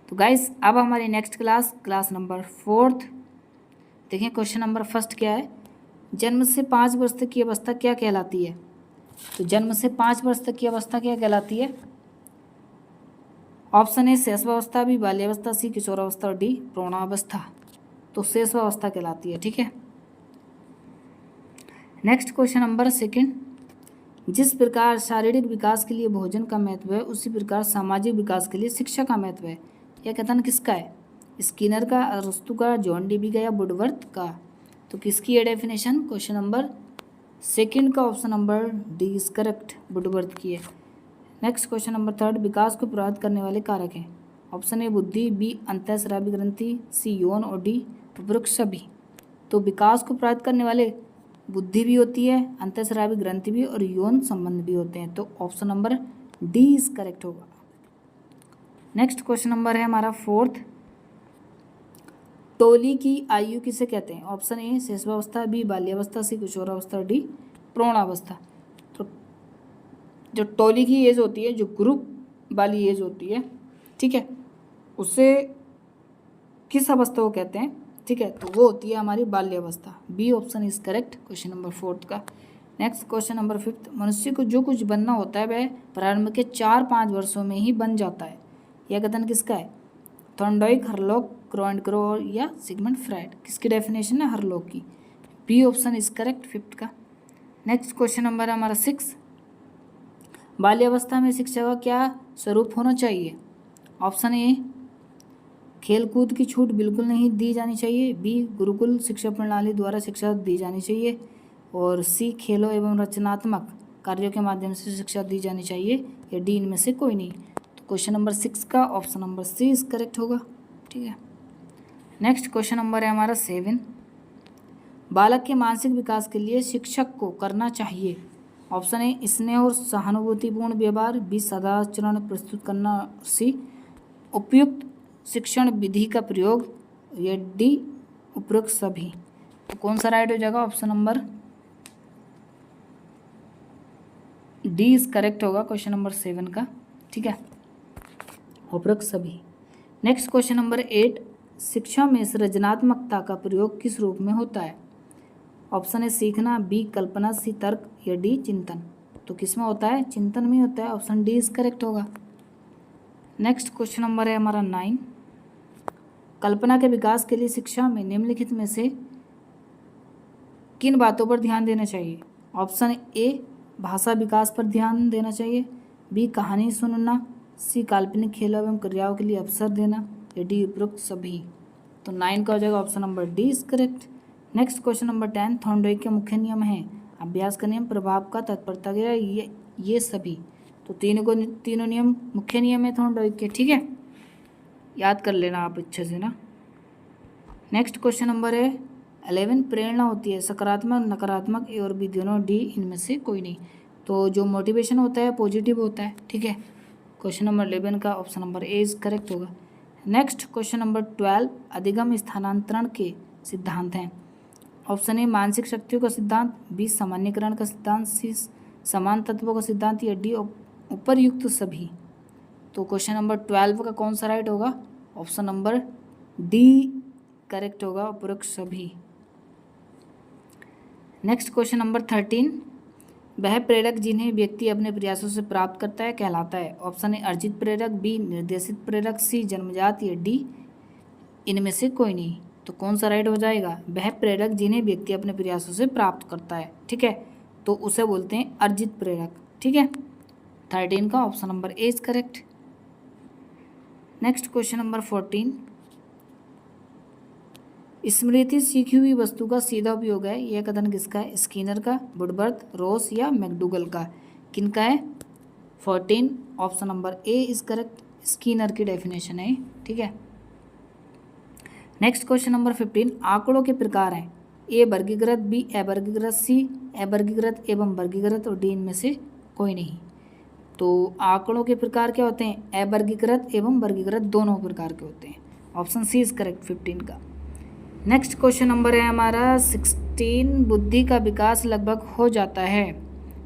तो गाइस अब हमारी नेक्स्ट क्लास नंबर 4। देखें क्वेश्चन नंबर 1 क्या है? जन्म से 5 वर्ष तक की अवस्था क्या कहलाती है? तो जन्म से 5 वर्ष तक की अवस्था क्या कहलाती है? ऑप्शन ए शैशवावस्था, बी बाल्यावस्था, सी किशोरावस्था और डी प्रौढ़ावस्था। तो शैशवावस्था कहलाती है। ठीक है, नेक्स्ट क्वेश्चन नंबर 2, जिस प्रकार शारीरिक विकास के लिए भोजन का महत्व है उसी प्रकार सामाजिक विकास के लिए शिक्षा का महत्व है, यह कथन किसका है? स्किनर का, अरस्तु का, जॉन डीबी का या वुडवर्थ का? तो किसकी है डेफिनेशन? क्वेश्चन नंबर 2 का option number D is correct, Woodworth की है। नेक्स्ट क्वेश्चन नंबर 3, विकास को प्रभावित करने वाले कारक हैं। ऑप्शन ए बुद्धि, बी अंतःस्रावी ग्रंथि, सी यौन और डी उपरोक्त सभी। तो विकास को प्रभावित करने वाले बुद्धि भी होती है, अंतःस्रावी ग्रंथि भी और यौन संबंध भी होते हैं। तो option number D is correct होगा। नेक्स्ट क्वेश्चन नंबर है हमारा 4th, टोली की आयु किसे कहते हैं? ऑप्शन ए शिशुअवस्था, बी बाल्यावस्था, सी किशोरावस्था, डी प्रौढ़ावस्था। तो जो टोली की एज होती है, जो ग्रुप वाली एज होती है, ठीक है, उससे किस अवस्था को कहते हैं? ठीक है, तो वो होती है हमारी बाल्यावस्था। B option is correct question number 4th का। नेक्स्ट क्वेश्चन नंबर 5th, मनुष्य को जो कुछ बनना होता है वह प्रारंभ के 4-5 वर्षों में ही बन जाता है। यह कथन किसका है? थॉर्नडाइक, हरलॉक, क्रोएंडग्रो या सिगमंड फ्राइड। किसकी डेफिनेशन है? हरलॉक की। B option is correct 5th का। नेक्स्ट क्वेश्चन नंबर है हमारा 6, बाल्यावस्था में शिक्षा का क्या स्वरूप होना चाहिए? ऑप्शन ए खेलकूद की छूट बिल्कुल नहीं दी जानी चाहिए, बी गुरुकुल शिक्षा प्रणाली द्वारा शिक्षा दी जानी चाहिए, और सी खेलों एवं रचनात्मक कार्यों के माध्यम से शिक्षा दी जानी चाहिए, या डी इनमें से कोई नहीं। तो क्वेश्चन नंबर 6 का option number C is correct होगा। ठीक है, नेक्स्ट क्वेश्चन नंबर है हमारा 7, बालक के मानसिक विकास के लिए शिक्षक को करना चाहिए। ऑप्शन ए स्नेह और सहानुभूतिपूर्ण व्यवहार, बी सदाचरण प्रस्तुत करना, सी उपयुक्त शिक्षण विधि का प्रयोग, या डी उपरोक्त सभी। तो कौन सा राइट हो जाएगा? Option number D is correct होगा क्वेश्चन नंबर 7 का। ठीक है, उपरोक्त सभी। नेक्स्ट क्वेश्चन नंबर 8, शिक्षा में सृजनात्मकता का प्रयोग किस रूप में होता है? ऑप्शन ए सीखना, बी कल्पना, सी तर्क, या डी चिंतन। तो किस में होता है? चिंतन में होता है। ऑप्शन डी इज करेक्ट होगा। नेक्स्ट क्वेश्चन नंबर है हमारा 9, कल्पना के विकास के लिए शिक्षा में निम्नलिखित में से किन बातों पर ध्यान देना चाहिए? ऑप्शन ए भाषा विकास पर ध्यान देना चाहिए, बी कहानी सुनना, सी काल्पनिक खेलों एवं क्रियाओं के लिए अवसर देना, या डी उपरोक्त सभी। तो 9 का हो जाएगा option number D is correct. Next question number 10, Thorndike के मुख्य नियम हैं अभ्यास का नियम, प्रभाव का, तत्परता का, ये सभी। तो तीनों नियम मुख्य नियम है थॉर्नडाइक के। ठीक है, याद कर लेना आप अच्छे से ना। नेक्स्ट क्वेश्चन नंबर है 11, प्रेरणा होती है सकारात्मक, नकारात्मक, ए और बी दोनों, डी इनमें से कोई नहीं। तो जो मोटिवेशन होता है पॉजिटिव होता है। ठीक है, क्वेश्चन नंबर 11 का option number A is correct होगा। नेक्स्ट क्वेश्चन नंबर 12, अधिगम स्थानांतरण के सिद्धांत हैं। ऑप्शन ए मानसिक शक्तियों का सिद्धांत, बी सामान्यीकरण का सिद्धांत, सी समान तत्वों का सिद्धांत, या डी उपरयुक्त सभी। तो क्वेश्चन नंबर 12 का कौन सा राइट होगा? ऑप्शन नंबर डी करेक्ट होगा, उपरोक्त सभी। नेक्स्ट क्वेश्चन नंबर 13, वह प्रेरक जिन्हें व्यक्ति अपने प्रयासों से प्राप्त करता है कहलाता है। ऑप्शन ए अर्जित प्रेरक, बी निर्देशित प्रेरक, सी जन्मजात, या डी इनमें से कोई नहीं। तो कौन सा राइट हो जाएगा? वह प्रेरक जिन्हें व्यक्ति अपने प्रयासों से प्राप्त करता है। ठीक है, तो उसे बोलते हैं अर्जित प्रेरक। ठीक है, 13 का option number A is correct. Next question number 14, स्मृति सीखी हुई वस्तु का सीधा उपयोग है। यह कथन किसका है? स्किनर का, वुडवर्थ, रोस, या मैकडूगल का। किनका है? 14 option number A is correct, Skinner की डेफिनेशन है। ठीक है, नेक्स्ट क्वेश्चन नंबर 15, आंकड़ों के प्रकार हैं ए वर्गीकृत, बी अवर्गीकृत, सी अवर्गीकृत एवं वर्गीकृत, और डी इनमें से कोई नहीं। तो आंकड़ों के प्रकार क्या होते हैं? अवर्गीकृत एवं वर्गीकृत दोनों प्रकार के होते हैं। ऑप्शन सी इज करेक्ट 15 का। नेक्स्ट क्वेश्चन नंबर है हमारा 16, बुद्धि का विकास लगभग हो जाता है।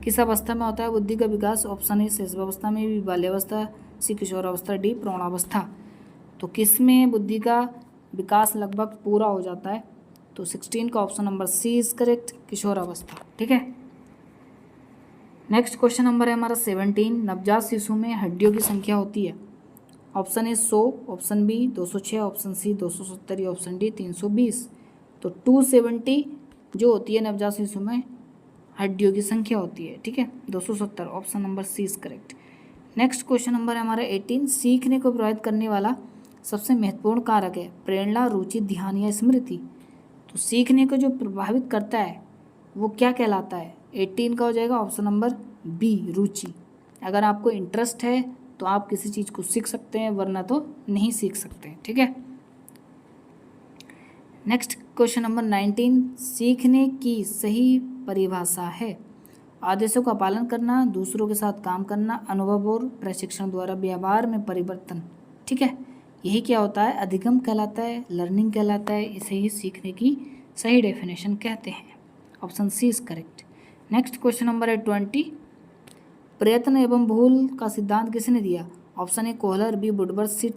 किस अवस्था में होता है बुद्धि का विकास? ऑप्शन ए शिशुअवस्था में, बी बाल्यावस्था, सी किशोरावस्था, डी प्रौढ़ावस्था। तो किस में बुद्धि का विकास लगभग पूरा हो जाता है? तो 16 का option number C is correct, किशोरावस्था। ठीक है, नेक्स्ट क्वेश्चन नंबर है हमारा 17, नवजात शिशु में हड्डियों की संख्या होती है। Option A 100, option B 206, option C 270, option D 320। तो 270 जो होती है नवजात शिशु में हड्डियों की संख्या होती है। ठीक है, 270 option number C is correct. Next question number है हमारा 18, सीखने को प्रभावित करने वाला सबसे महत्वपूर्ण कारक है प्रेरणा, रुचि, ध्यान या स्मृति। तो सीखने को जो प्रभावित करता है वो क्या कहलाता है? 18 का हो जाएगा ऑप्शन नंबर बी, रुचि। अगर आपको इंटरेस्ट है तो आप किसी चीज़ को सीख सकते हैं, वरना तो नहीं सीख सकते। ठीक है, नेक्स्ट क्वेश्चन नंबर 19, सीखने की सही परिभाषा है आदेशों का पालन करना, दूसरों के साथ काम करना, अनुभव और प्रशिक्षण द्वारा व्यवहार में परिवर्तन। ठीक है, यही क्या होता है, अधिगम कहलाता है, लर्निंग कहलाता है, इसे ही सीखने की सही डेफिनेशन कहते हैं। Option C is correct. Next question number है 20, प्रयत्न एवं भूल का सिद्धांत किसने दिया? Option A Kohler, B Woodworth, C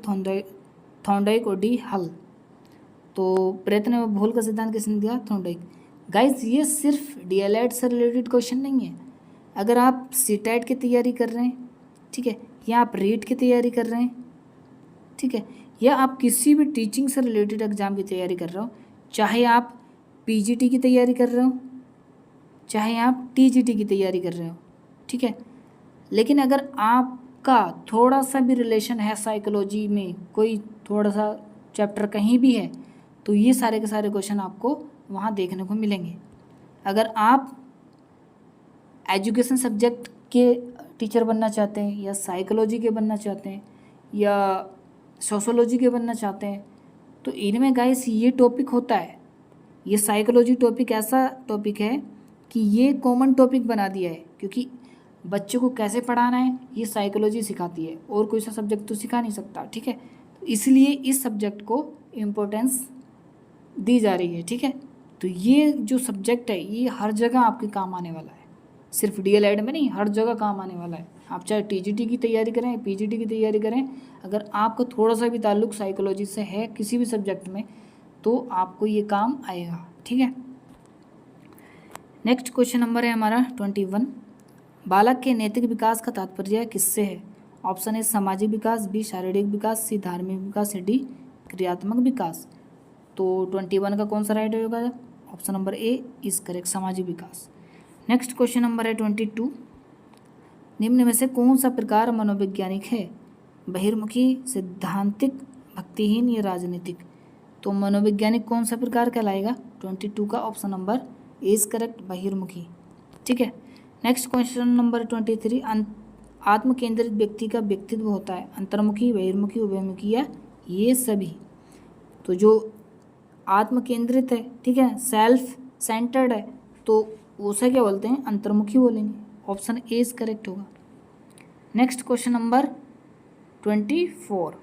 Thorndike और डी हल। तो प्रयत्न एवं भूल का सिद्धांत किसने दिया? थॉर्नडाइक। गाइस ये सिर्फ डीएलएड से रिलेटेड क्वेश्चन नहीं है। अगर आप सीटेट की तैयारी कर रहे हैं, ठीक है, या आप रीट की तैयारी कर रहे हैं, ठीक है, या आप किसी भी टीचिंग से रिलेटेड एग्जाम की तैयारी कर रहे हो, चाहे आप पीजीटी की तैयारी कर रहे हो, चाहे आप टीजीटी की तैयारी कर रहे हो, ठीक है, लेकिन अगर आपका थोड़ा सा भी रिलेशन है साइकोलॉजी में, कोई थोड़ा सा चैप्टर कहीं भी है, तो ये सारे के सारे क्वेश्चन आपको वहाँ देखने को मिलेंगे। अगर आप एजुकेशन सब्जेक्ट के टीचर बनना चाहते हैं, या साइकोलॉजी के बनना चाहते हैं, या सोशोलॉजी के बनना चाहते हैं, तो इनमें गाइस ये टॉपिक होता है। ये साइकोलॉजी टॉपिक ऐसा टॉपिक है कि ये कॉमन टॉपिक बना दिया है, क्योंकि बच्चों को कैसे पढ़ाना है ये साइकोलॉजी सिखाती है, और कोई सा सब्जेक्ट तो सिखा नहीं सकता, ठीक है। तो इसलिए इस सब्जेक्ट को इम्पोर्टेंस दी जा रही है, ठीक है। तो ये जो सब्जेक्ट है ये हर जगह आपके काम आने वाला है, सिर्फ डीएलएड में नहीं, हर जगह काम आने वाला है। आप चाहे टीजीटी की तैयारी करें, पीजीटी की तैयारी करें, अगर आपको थोड़ा सा भी ताल्लुक साइकोलॉजी से है किसी भी सब्जेक्ट में, तो आपको ये काम आएगा, ठीक है। नेक्स्ट क्वेश्चन नंबर है हमारा 21, बालक के नैतिक विकास का तात्पर्य किससे है? ऑप्शन ए सामाजिक विकास, बी शारीरिक विकास, सी धार्मिक विकास, डी क्रियात्मक विकास। तो 21 का कौन सा राइट होगा? Option number A is correct, सामाजिक विकास। नेक्स्ट क्वेश्चन नंबर है 22, निम्न में से कौन सा प्रकार मनोवैज्ञानिक है? बहिर्मुखी, सिद्धांतिक, भक्तिहीन या राजनीतिक। तो मनोवैज्ञानिक कौन सा प्रकार कहलाएगा? 22 का option number A is correct, बहिर्मुखी, ठीक है। नेक्स्ट क्वेश्चन नंबर 23, आत्म केंद्रित व्यक्ति का व्यक्तित्व होता है अंतर्मुखी, बहिर्मुखी, उभयमुखी या ये सभी। तो जो आत्म केंद्रित है, ठीक है, सेल्फ सेंटर्ड है, तो उसे क्या बोलते हैं? अंतर्मुखी बोलेंगे। ऑप्शन ए इज करेक्ट होगा। नेक्स्ट क्वेश्चन नंबर 24,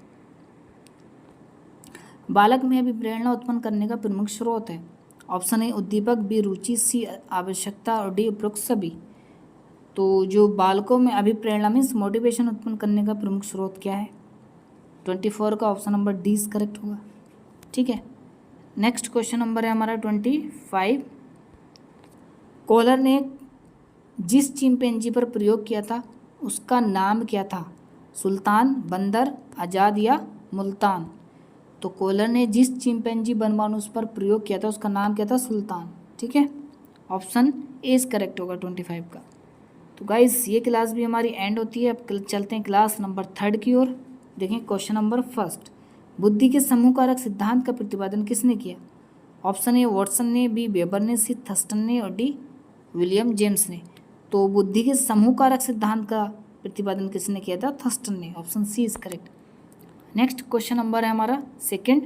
बालक में अभिप्रेरणा उत्पन्न करने का प्रमुख स्रोत है? ऑप्शन ए उद्दीपक, बी रुचि, सी आवश्यकता और डी उपरोक्त सभी। तो जो बालकों में अभिप्रेरणा मीन्स मोटिवेशन उत्पन्न करने का प्रमुख स्रोत क्या है? 24 का option number D is correct होगा, ठीक है। नेक्स्ट क्वेश्चन नंबर है हमारा 25, कोहलर ने जिस चिंपैंजी पर प्रयोग किया था उसका नाम क्या था? सुल्तान, बंदर, आज़ाद या मुल्तान। तो कोहलर ने जिस चिंपैंजी बनमानुस पर प्रयोग किया था उसका नाम क्या था? सुल्तान, ठीक है। ऑप्शन ए इज करेक्ट होगा 25 का। तो गाइस ये क्लास भी हमारी एंड होती है। अब चलते हैं क्लास नंबर 3 की ओर। देखें क्वेश्चन नंबर 1, बुद्धि के समूह कारक सिद्धांत का प्रतिपादन किसने किया? ऑप्शन ए वॉटसन ने, बी वेबर ने, सी थर्स्टन ने और डी विलियम जेम्स ने। तो बुद्धि के समूह कारक सिद्धांत का प्रतिपादन किसने किया था? थर्स्टन ने। Option C is correct. Next question number है हमारा 2,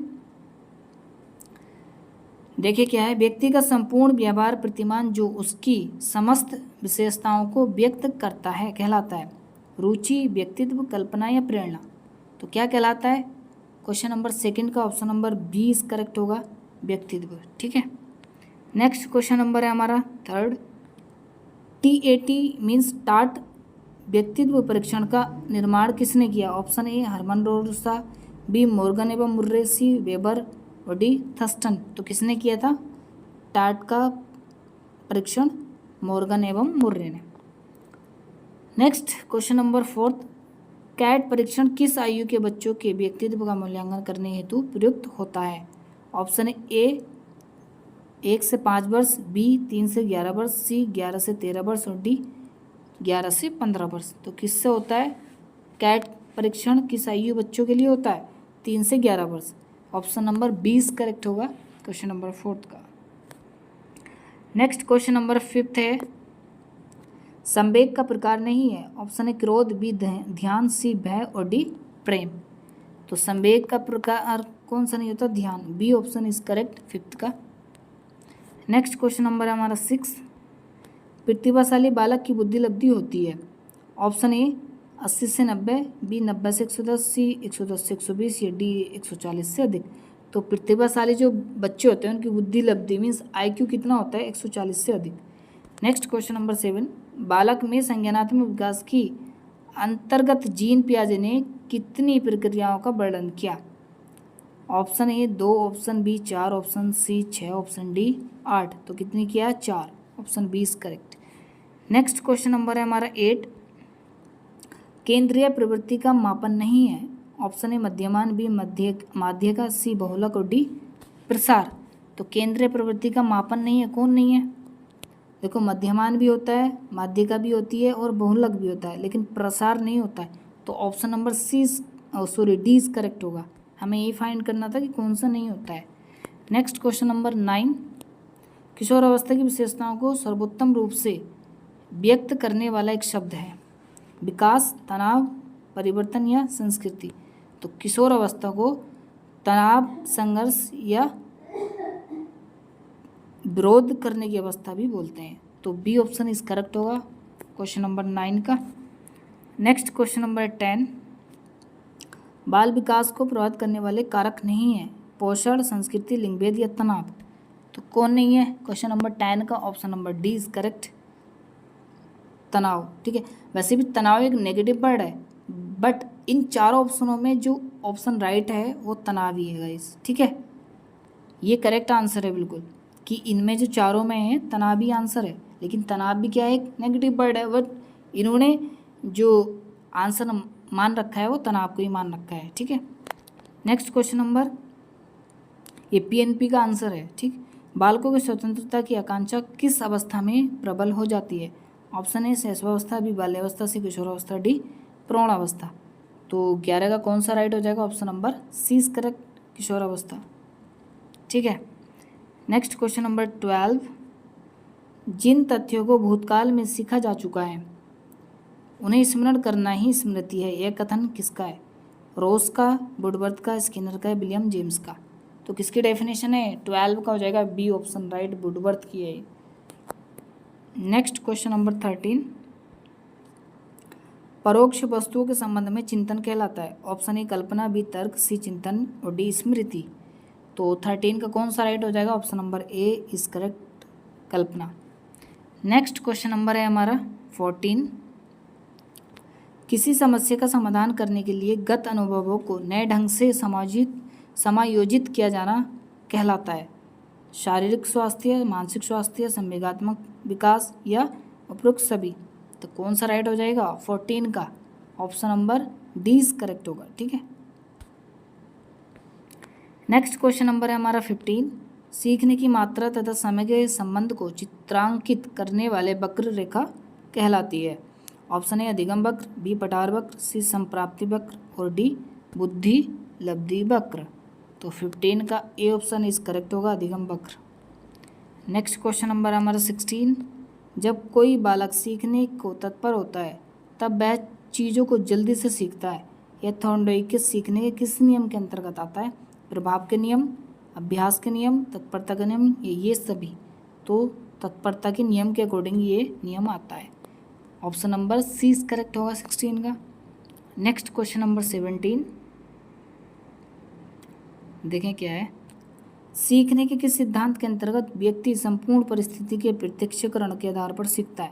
देखिए क्या है, व्यक्ति का संपूर्ण व्यवहार प्रतिमान जो उसकी समस्त विशेषताओं को व्यक्त करता है कहलाता है? रुचि, व्यक्तित्व, कल्पना या प्रेरणा। तो क्या कहलाता है? क्वेश्चन नंबर 2 का option number B is correct होगा, व्यक्तित्व, ठीक है। नेक्स्ट क्वेश्चन नंबर है हमारा 3, TAT मीन्स टाट व्यक्तित्व परीक्षण का निर्माण किसने किया? Option A Hermann Rorschach, B Morgan एवं मुर्रे, सी वेबर और डी थर्स्टन। तो किसने किया था टाट का परीक्षण? मॉर्गन एवं मुर्रे ने। नेक्स्ट क्वेश्चन नंबर 4, कैट परीक्षण किस आयु के बच्चों के व्यक्तित्व का मूल्यांकन करने हेतु प्रयुक्त होता है? ऑप्शन ए 1 से 5 वर्ष, बी 3 से 11 वर्ष, सी 11 से 13 वर्ष और डी 11 से 15 वर्ष। तो किससे होता है कैट परीक्षण? किस आयु बच्चों के लिए होता है? 3 से 11 वर्ष। ऑप्शन नंबर 20 करेक्ट होगा क्वेश्चन नंबर 4 का। नेक्स्ट क्वेश्चन नंबर 5 है, संवेग का प्रकार नहीं है? ऑप्शन ए क्रोध, बी ध्यान, सी भय और डी प्रेम। तो संवेग का प्रकार कौन सा नहीं होता? ध्यान, बी ऑप्शन इज करेक्ट 5 का। नेक्स्ट क्वेश्चन नंबर है हमारा 6, प्रतिभाशाली बालक की बुद्धि लब्धि होती है? ऑप्शन ए 80 से 90, बी 90 से 110, सी 110 से 120 या डी 140 से अधिक। तो प्रतिभाशाली जो बच्चे होते हैं उनकी बुद्धि लब्धि मीन्स IQ कितना होता है 140 से अधिक। नेक्स्ट क्वेश्चन नंबर 7, बालक में संज्ञानात्मक विकास की अंतर्गत जीन पियाजे ने कितनी प्रक्रियाओं का वर्णन किया? Option A 2, option B 4, option C 6, option D 8। तो कितनी किया? 4। Option B is correct. Next question number है हमारा 8, केंद्रीय प्रवृत्ति का मापन नहीं है। ऑप्शन ए मध्यमान, बी माध्य का, सी बहुलक और डी प्रसार। तो केंद्रीय प्रवृत्ति का मापन नहीं है, कौन नहीं है? देखो मध्यमान भी होता है, माध्यिका भी होती है और बहुलक भी होता है, लेकिन प्रसार नहीं होता है। तो option number D is correct होगा। हमें ये फाइंड करना था कि कौन सा नहीं होता है। नेक्स्ट क्वेश्चन नंबर 9, किशोर अवस्था की विशेषताओं को सर्वोत्तम रूप से व्यक्त करने वाला एक शब्द है। विकास, तनाव, परिवर्तन या संस्कृति। तो किशोर अवस्था को तनाव, संघर्ष या विरोध करने की अवस्था भी बोलते हैं। तो बी ऑप्शन इज करेक्ट होगा क्वेश्चन नंबर 9 का। नेक्स्ट क्वेश्चन नंबर 10, बाल विकास को प्रभावित करने वाले कारक नहीं है। पोषण, संस्कृति, लिंगभेद या तनाव। तो कौन नहीं है? क्वेश्चन नंबर 10 का option number D is correct, तनाव। ठीक है, वैसे भी तनाव एक नेगेटिव वर्ड है, बट इन चारों ऑप्शनों में जो ऑप्शन राइट है वो तनाव ही है गाइस। ठीक है, ये करेक्ट आंसर है बिल्कुल, कि इनमें जो चारों में है तनाव ही आंसर है। लेकिन तनाव भी क्या है? एक नेगेटिव वर्ड है, बट इन्होंने जो आंसर मान रखा है वो तनाव को ही मान रखा है। ठीक है, नेक्स्ट क्वेश्चन नंबर, ये PNP का आंसर है। ठीक, बालकों की स्वतंत्रता की आकांक्षा किस अवस्था में प्रबल हो जाती है? ऑप्शन ए शैशवावस्था, बी बाल्यावस्था, सी किशोरावस्था, डी प्रौढ़ावस्था। तो 11 का कौन सा राइट हो जाएगा? Option number C is correct, किशोरावस्था। ठीक है, नेक्स्ट क्वेश्चन नंबर 12, जिन तथ्यों को भूतकाल में सीखा जा चुका है उन्हें स्मरण करना ही स्मृति है, यह कथन किसका है? रोज का, वुडवर्थ का, स्किनर का, विलियम जेम्स का। तो किसकी डेफिनेशन है? 12 का हो जाएगा बी ऑप्शन राइट, वुडवर्थ की है। नेक्स्ट क्वेश्चन नंबर 13, परोक्ष वस्तुओं के संबंध में चिंतन कहलाता है। ऑप्शन ए कल्पना, बी तर्क, सी चिंतन और डी स्मृति। तो 13 का कौन सा राइट हो जाएगा? Option number A is correct, Kalpana. Next question number है हमारा 14, किसी समस्या का समाधान करने के लिए गत अनुभवों को नए ढंग से समायोजित किया जाना कहलाता है। शारीरिक स्वास्थ्य, मानसिक स्वास्थ्य, संवेगात्मक विकास या उपरोक्त सभी। तो कौन सा राइट हो जाएगा? 14 का option number D is correct होगा। ठीक है, नेक्स्ट क्वेश्चन नंबर है हमारा 15, सीखने की मात्रा तथा समय के संबंध को चित्रांकित करने वाले वक्र रेखा कहलाती है। ऑप्शन ए अधिगम वक्र, बी पठार वक्र, सी संप्राप्ति वक्र और डी बुद्धि लब्धि वक्र। तो 15 का ए ऑप्शन इज करेक्ट होगा, अधिगम वक्र। नेक्स्ट क्वेश्चन नंबर हमारा 16, जब कोई बालक सीखने को तत्पर होता है तब वह चीज़ों को जल्दी से सीखता है। यह थॉर्नडाइक के सीखने के किस नियम के अंतर्गत आता है? प्रभाव के नियम, अभ्यास के नियम, तत्परता के नियम, ये सभी। तो तत्परता के नियम के अकॉर्डिंग ये नियम आता है। Option number C is correct होगा 16 का। नेक्स्ट क्वेश्चन नंबर 17, देखें क्या है, सीखने के किस सिद्धांत के अंतर्गत व्यक्ति संपूर्ण परिस्थिति के प्रत्यक्षीकरण के आधार पर सीखता है?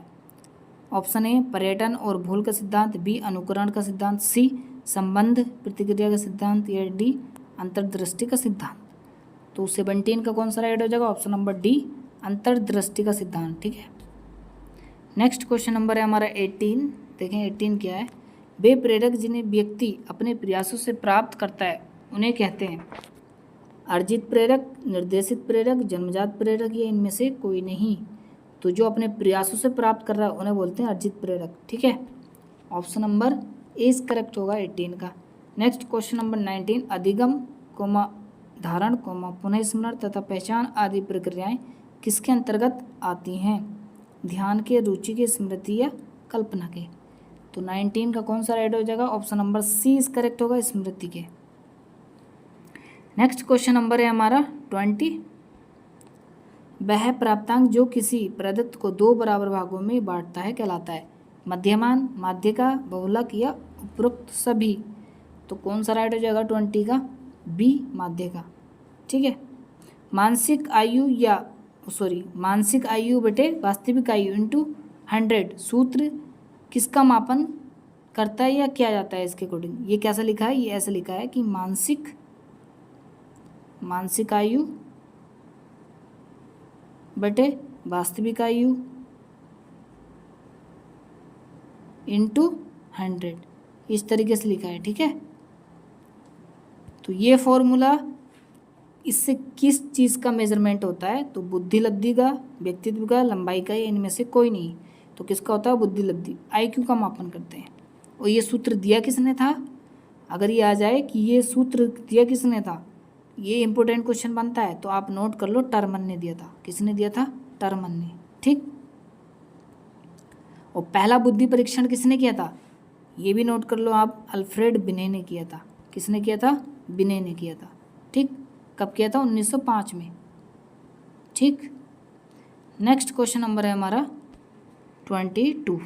ऑप्शन ए पर्यटन और भूल का सिद्धांत, बी अनुकरण का सिद्धांत, सी संबंध प्रतिक्रिया का सिद्धांत या डी अंतर्दृष्टि का सिद्धांत। तो 17 का कौन सा राइट हो जाएगा? ऑप्शन नंबर डी अंतर्दृष्टि का सिद्धांत। ठीक है, नेक्स्ट क्वेश्चन नंबर है हमारा 18, देखें 18 क्या है, वे प्रेरक जिन्हें व्यक्ति अपने प्रयासों से प्राप्त करता है उन्हें कहते हैं अर्जित प्रेरक, निर्देशित प्रेरक, जन्मजात प्रेरक या इनमें से कोई नहीं। तो जो अपने प्रयासों से प्राप्त कर रहा है उन्हें बोलते हैं अर्जित प्रेरक। ठीक है, option number A is correct होगा 18 का। नेक्स्ट क्वेश्चन नंबर 19, अधिगम कोमा धारण कोमा पुनः स्मरण तथा पहचान आदि प्रक्रियाएं किसके अंतर्गत आती हैं? ध्यान के, रुचि के, स्मृति या कल्पना के। तो 19 का कौन सा राइट हो जाएगा? Option number C is correct होगा, स्मृति के। नेक्स्ट क्वेश्चन नंबर है हमारा 20, वह प्राप्तांक जो किसी प्रदत्त को 2 बराबर भागों में बांटता है कहलाता है। मध्यमान, माध्यिका, बहुलक या उपरोक्त सभी। तो कौन सा राइट हो जाएगा 20 का? बी, माध्यिका। ठीक है। मानसिक आयु बटे वास्तविक आयु इंटू 100 सूत्र किसका मापन करता है या किया जाता है इसके अकॉर्डिंग? ये कैसा लिखा है? ये ऐसा लिखा है कि मानसिक आयु बटे वास्तविक आयु इंटू 100, इस तरीके से लिखा है। ठीक है। तो ये फॉर्मूला, इससे किस चीज़ का मेजरमेंट होता है? तो बुद्धि लब्धि का, व्यक्तित्व का, लंबाई का, इनमें से कोई नहीं। तो किसका होता है? बुद्धि लब्धि, IQ का मापन करते हैं। और ये सूत्र दिया किसने था? अगर ये आ जाए कि ये सूत्र दिया किसने था, ये इंपॉर्टेंट क्वेश्चन बनता है, तो आप नोट कर लो, टर्मन ने दिया था। किसने दिया था? टर्मन ने। ठीक। और पहला बुद्धि परीक्षण किसने किया था? ये भी नोट कर लो आप, अल्फ्रेड बिने ने किया था। किसने किया था? बिने ने किया था। ठीक। कब किया था? 1905 में। ठीक। नेक्स्ट क्वेश्चन नंबर है हमारा 22।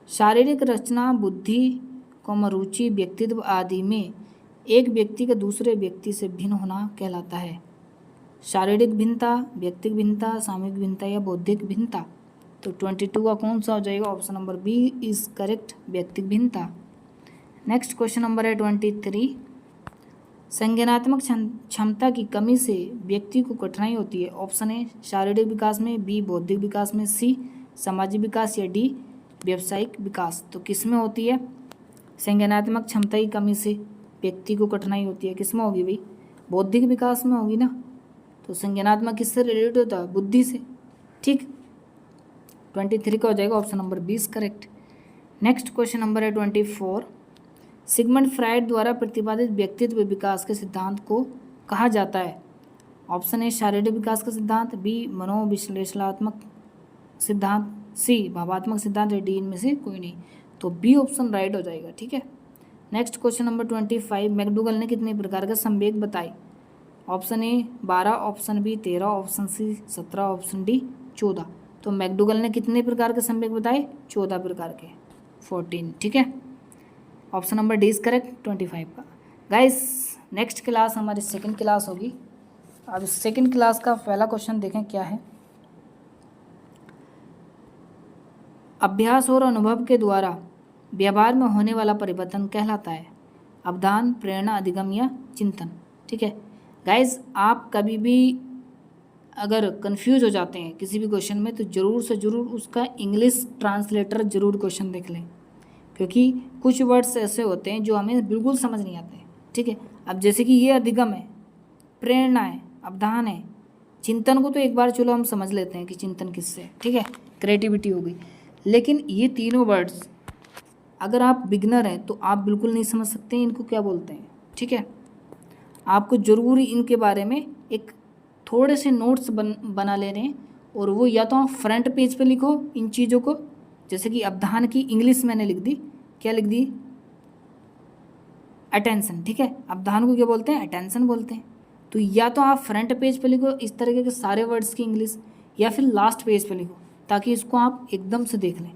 शारीरिक रचना, बुद्धि, रुचि, व्यक्तित्व आदि में एक व्यक्ति का दूसरे व्यक्ति से भिन्न होना कहलाता है। शारीरिक भिन्नता, व्यक्तिगत भिन्नता, सामूहिक भिन्नता या बौद्धिक भिन्नता। तो 22 का कौन सा हो जाएगा? Option number B is correct, व्यक्तिगत भिन्नता। नेक्स्ट क्वेश्चन नंबर है 23। संज्ञानात्मक क्षमता की कमी से व्यक्ति को कठिनाई होती है। ऑप्शन ए शारीरिक विकास में, बी बौद्धिक विकास में, सी सामाजिक विकास या डी व्यावसायिक विकास। तो किस में होती है? संज्ञानात्मक क्षमता की कमी से व्यक्ति को कठिनाई होती है, किस में होगी भाई? बौद्धिक विकास में होगी ना। तो संज्ञानात्मक किससे रिलेटेड होता है? बुद्धि से। ठीक। 23 का हो जाएगा option number 20 correct. Next question number है 24। सिगमंड फ्रायड द्वारा प्रतिपादित व्यक्तित्व विकास के सिद्धांत को कहा जाता है। ऑप्शन ए शारीरिक विकास का सिद्धांत, बी मनोविश्लेषणात्मक सिद्धांत, सी भावात्मक सिद्धांत, या डी इनमें से कोई नहीं। तो बी ऑप्शन राइट हो जाएगा। ठीक है। Next question number 25। मैकडूगल ने कितने प्रकार के संवेग बताए? Option A 12, option B 13, option C 17, option D 14। तो मैकडूगल ने कितने प्रकार के संवेग बताए? 14 प्रकार के, 14। ठीक है। Option number D is correct 25 का। गाइस नेक्स्ट क्लास हमारी सेकंड क्लास होगी। अब सेकंड क्लास का पहला क्वेश्चन देखें क्या है। अभ्यास और अनुभव के द्वारा व्यवहार में होने वाला परिवर्तन कहलाता है। अवधान, प्रेरणा, अधिगम या चिंतन। ठीक है। गाइस आप कभी भी अगर कंफ्यूज हो जाते हैं किसी भी क्वेश्चन में, तो ज़रूर से ज़रूर उसका इंग्लिश ट्रांसलेटर ज़रूर क्वेश्चन देख लें, क्योंकि कुछ वर्ड्स ऐसे होते हैं जो हमें बिल्कुल समझ नहीं आते। ठीक है। अब जैसे कि ये अधिगम है, प्रेरणा है, अवधान है, चिंतन को तो एक बार चलो हम समझ लेते हैं कि चिंतन किससे है। ठीक है। क्रिएटिविटी हो गई। लेकिन ये तीनों वर्ड्स अगर आप बिगनर हैं तो आप बिल्कुल नहीं समझ सकते हैं इनको क्या बोलते हैं। ठीक है। आपको ज़रूर इनके बारे में एक थोड़े से नोट्स बना लेने हैं, और वो या तो आप फ्रंट पेज पे लिखो इन चीज़ों को। जैसे कि अवधान की इंग्लिश मैंने लिख दी, क्या लिख दी? अटेंशन। ठीक है। अवधान को क्या बोलते हैं? अटेंशन बोलते हैं। तो या तो आप फ्रंट पेज पे लिखो इस तरीके के सारे वर्ड्स की इंग्लिश, या फिर लास्ट पेज पे लिखो ताकि इसको आप एकदम से देख लें।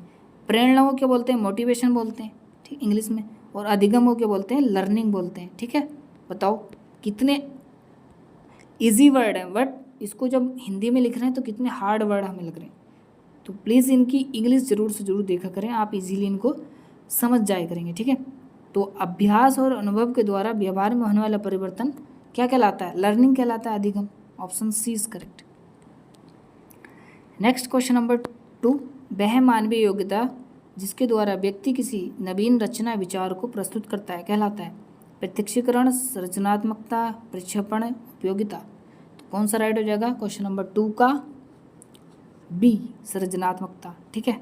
प्रेरणा को क्या बोलते हैं? मोटिवेशन बोलते हैं। ठीक, इंग्लिश में। और अधिगम को क्या बोलते हैं? लर्निंग बोलते हैं। ठीक है। बताओ कितने इजी वर्ड हैं, बट इसको जब हिंदी में लिख रहे हैं तो कितने हार्ड वर्ड हमें लग रहे हैं। तो प्लीज़ इनकी इंग्लिश ज़रूर से ज़रूर देखा करें, आप इजीली इनको समझ जाया करेंगे। ठीक है। तो अभ्यास और अनुभव के द्वारा व्यवहार में होने वाला परिवर्तन क्या कहलाता है? लर्निंग कहलाता है, अधिगम। Option C is correct. Next question number 2। वह मानवीय योग्यता जिसके द्वारा व्यक्ति किसी नवीन रचना विचार को प्रस्तुत करता है कहलाता है। प्रत्यक्षीकरण, सृजनात्मकता, प्रक्षेपण, उपयोगिता। तो कौन सा राइट हो जाएगा? क्वेश्चन नंबर 2 का बी, सृजनात्मकता। ठीक है।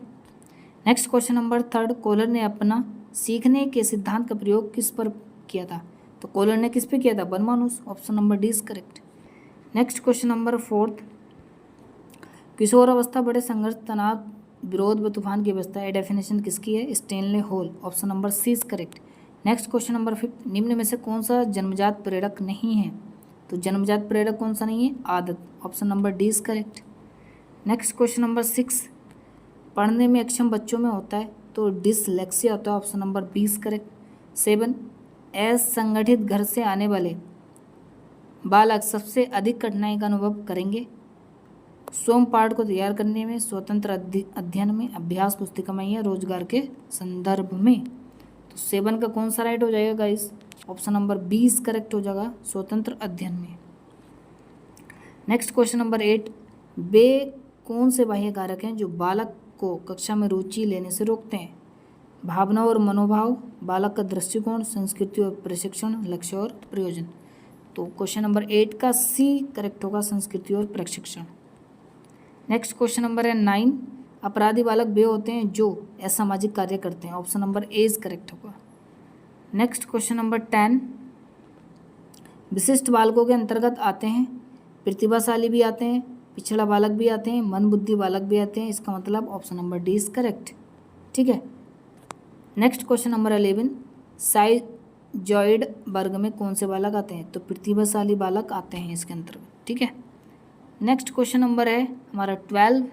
Next question number 3। कोहलर ने अपना सीखने के सिद्धांत का प्रयोग किस पर किया था? तो कोहलर ने किस पे किया था? बनमानुस। Option number D is correct. Next question number 4। किशोर अवस्था बड़े संघर्ष, तनाव, विरोध व तूफान की अवस्था है। डेफिनेशन किसकी है? Stanley Hall. Option number C is correct. Next question number 5। निम्न में से कौन सा जन्मजात प्रेरक नहीं है? तो जन्मजात प्रेरक कौन सा नहीं है? आदत। Option number D is correct. Next question number 6। पढ़ने में अक्षम बच्चों में होता है तो डिसलेक्सिया होता है, ऑप्शन नंबर 20 करेक्ट। 7 असंगठित घर से आने वाले बालक सबसे अधिक कठिनाई का अनुभव करेंगे स्वयं पाठ को तैयार करने में, स्वतंत्र अध्ययन में, अभ्यास पुस्तिका में या रोजगार के संदर्भ में। तो 7 का कौन सा राइट हो जाएगा गाइस? ऑप्शन नंबर 20 करेक्ट हो जाएगा, स्वतंत्र अध्ययन में। नेक्स्ट क्वेश्चन नंबर 8, वे कौन से बाह्य कारक हैं जो बालक को कक्षा में रुचि लेने से रोकते हैं? भावना और मनोभाव, बालक का दृष्टिकोण, संस्कृति और प्रशिक्षण, लक्ष्य और प्रयोजन। तो क्वेश्चन नंबर 8 का सी करेक्ट होगा, संस्कृति और प्रशिक्षण। नेक्स्ट क्वेश्चन नंबर है 9, अपराधी बालक वे होते हैं जो असामाजिक कार्य करते हैं, option number A is correct होगा। नेक्स्ट क्वेश्चन नंबर 10, विशिष्ट बालकों के अंतर्गत आते हैं प्रतिभाशाली भी आते हैं, पिछड़ा बालक भी आते हैं, मन बुद्धि बालक भी आते हैं, इसका मतलब option number D is correct. ठीक है। नेक्स्ट क्वेश्चन नंबर 11, साइजॉइड वर्ग में कौन से बालक आते हैं? तो प्रतिभाशाली बालक आते हैं इसके अंतर्गत। ठीक है। नेक्स्ट क्वेश्चन नंबर है हमारा 12,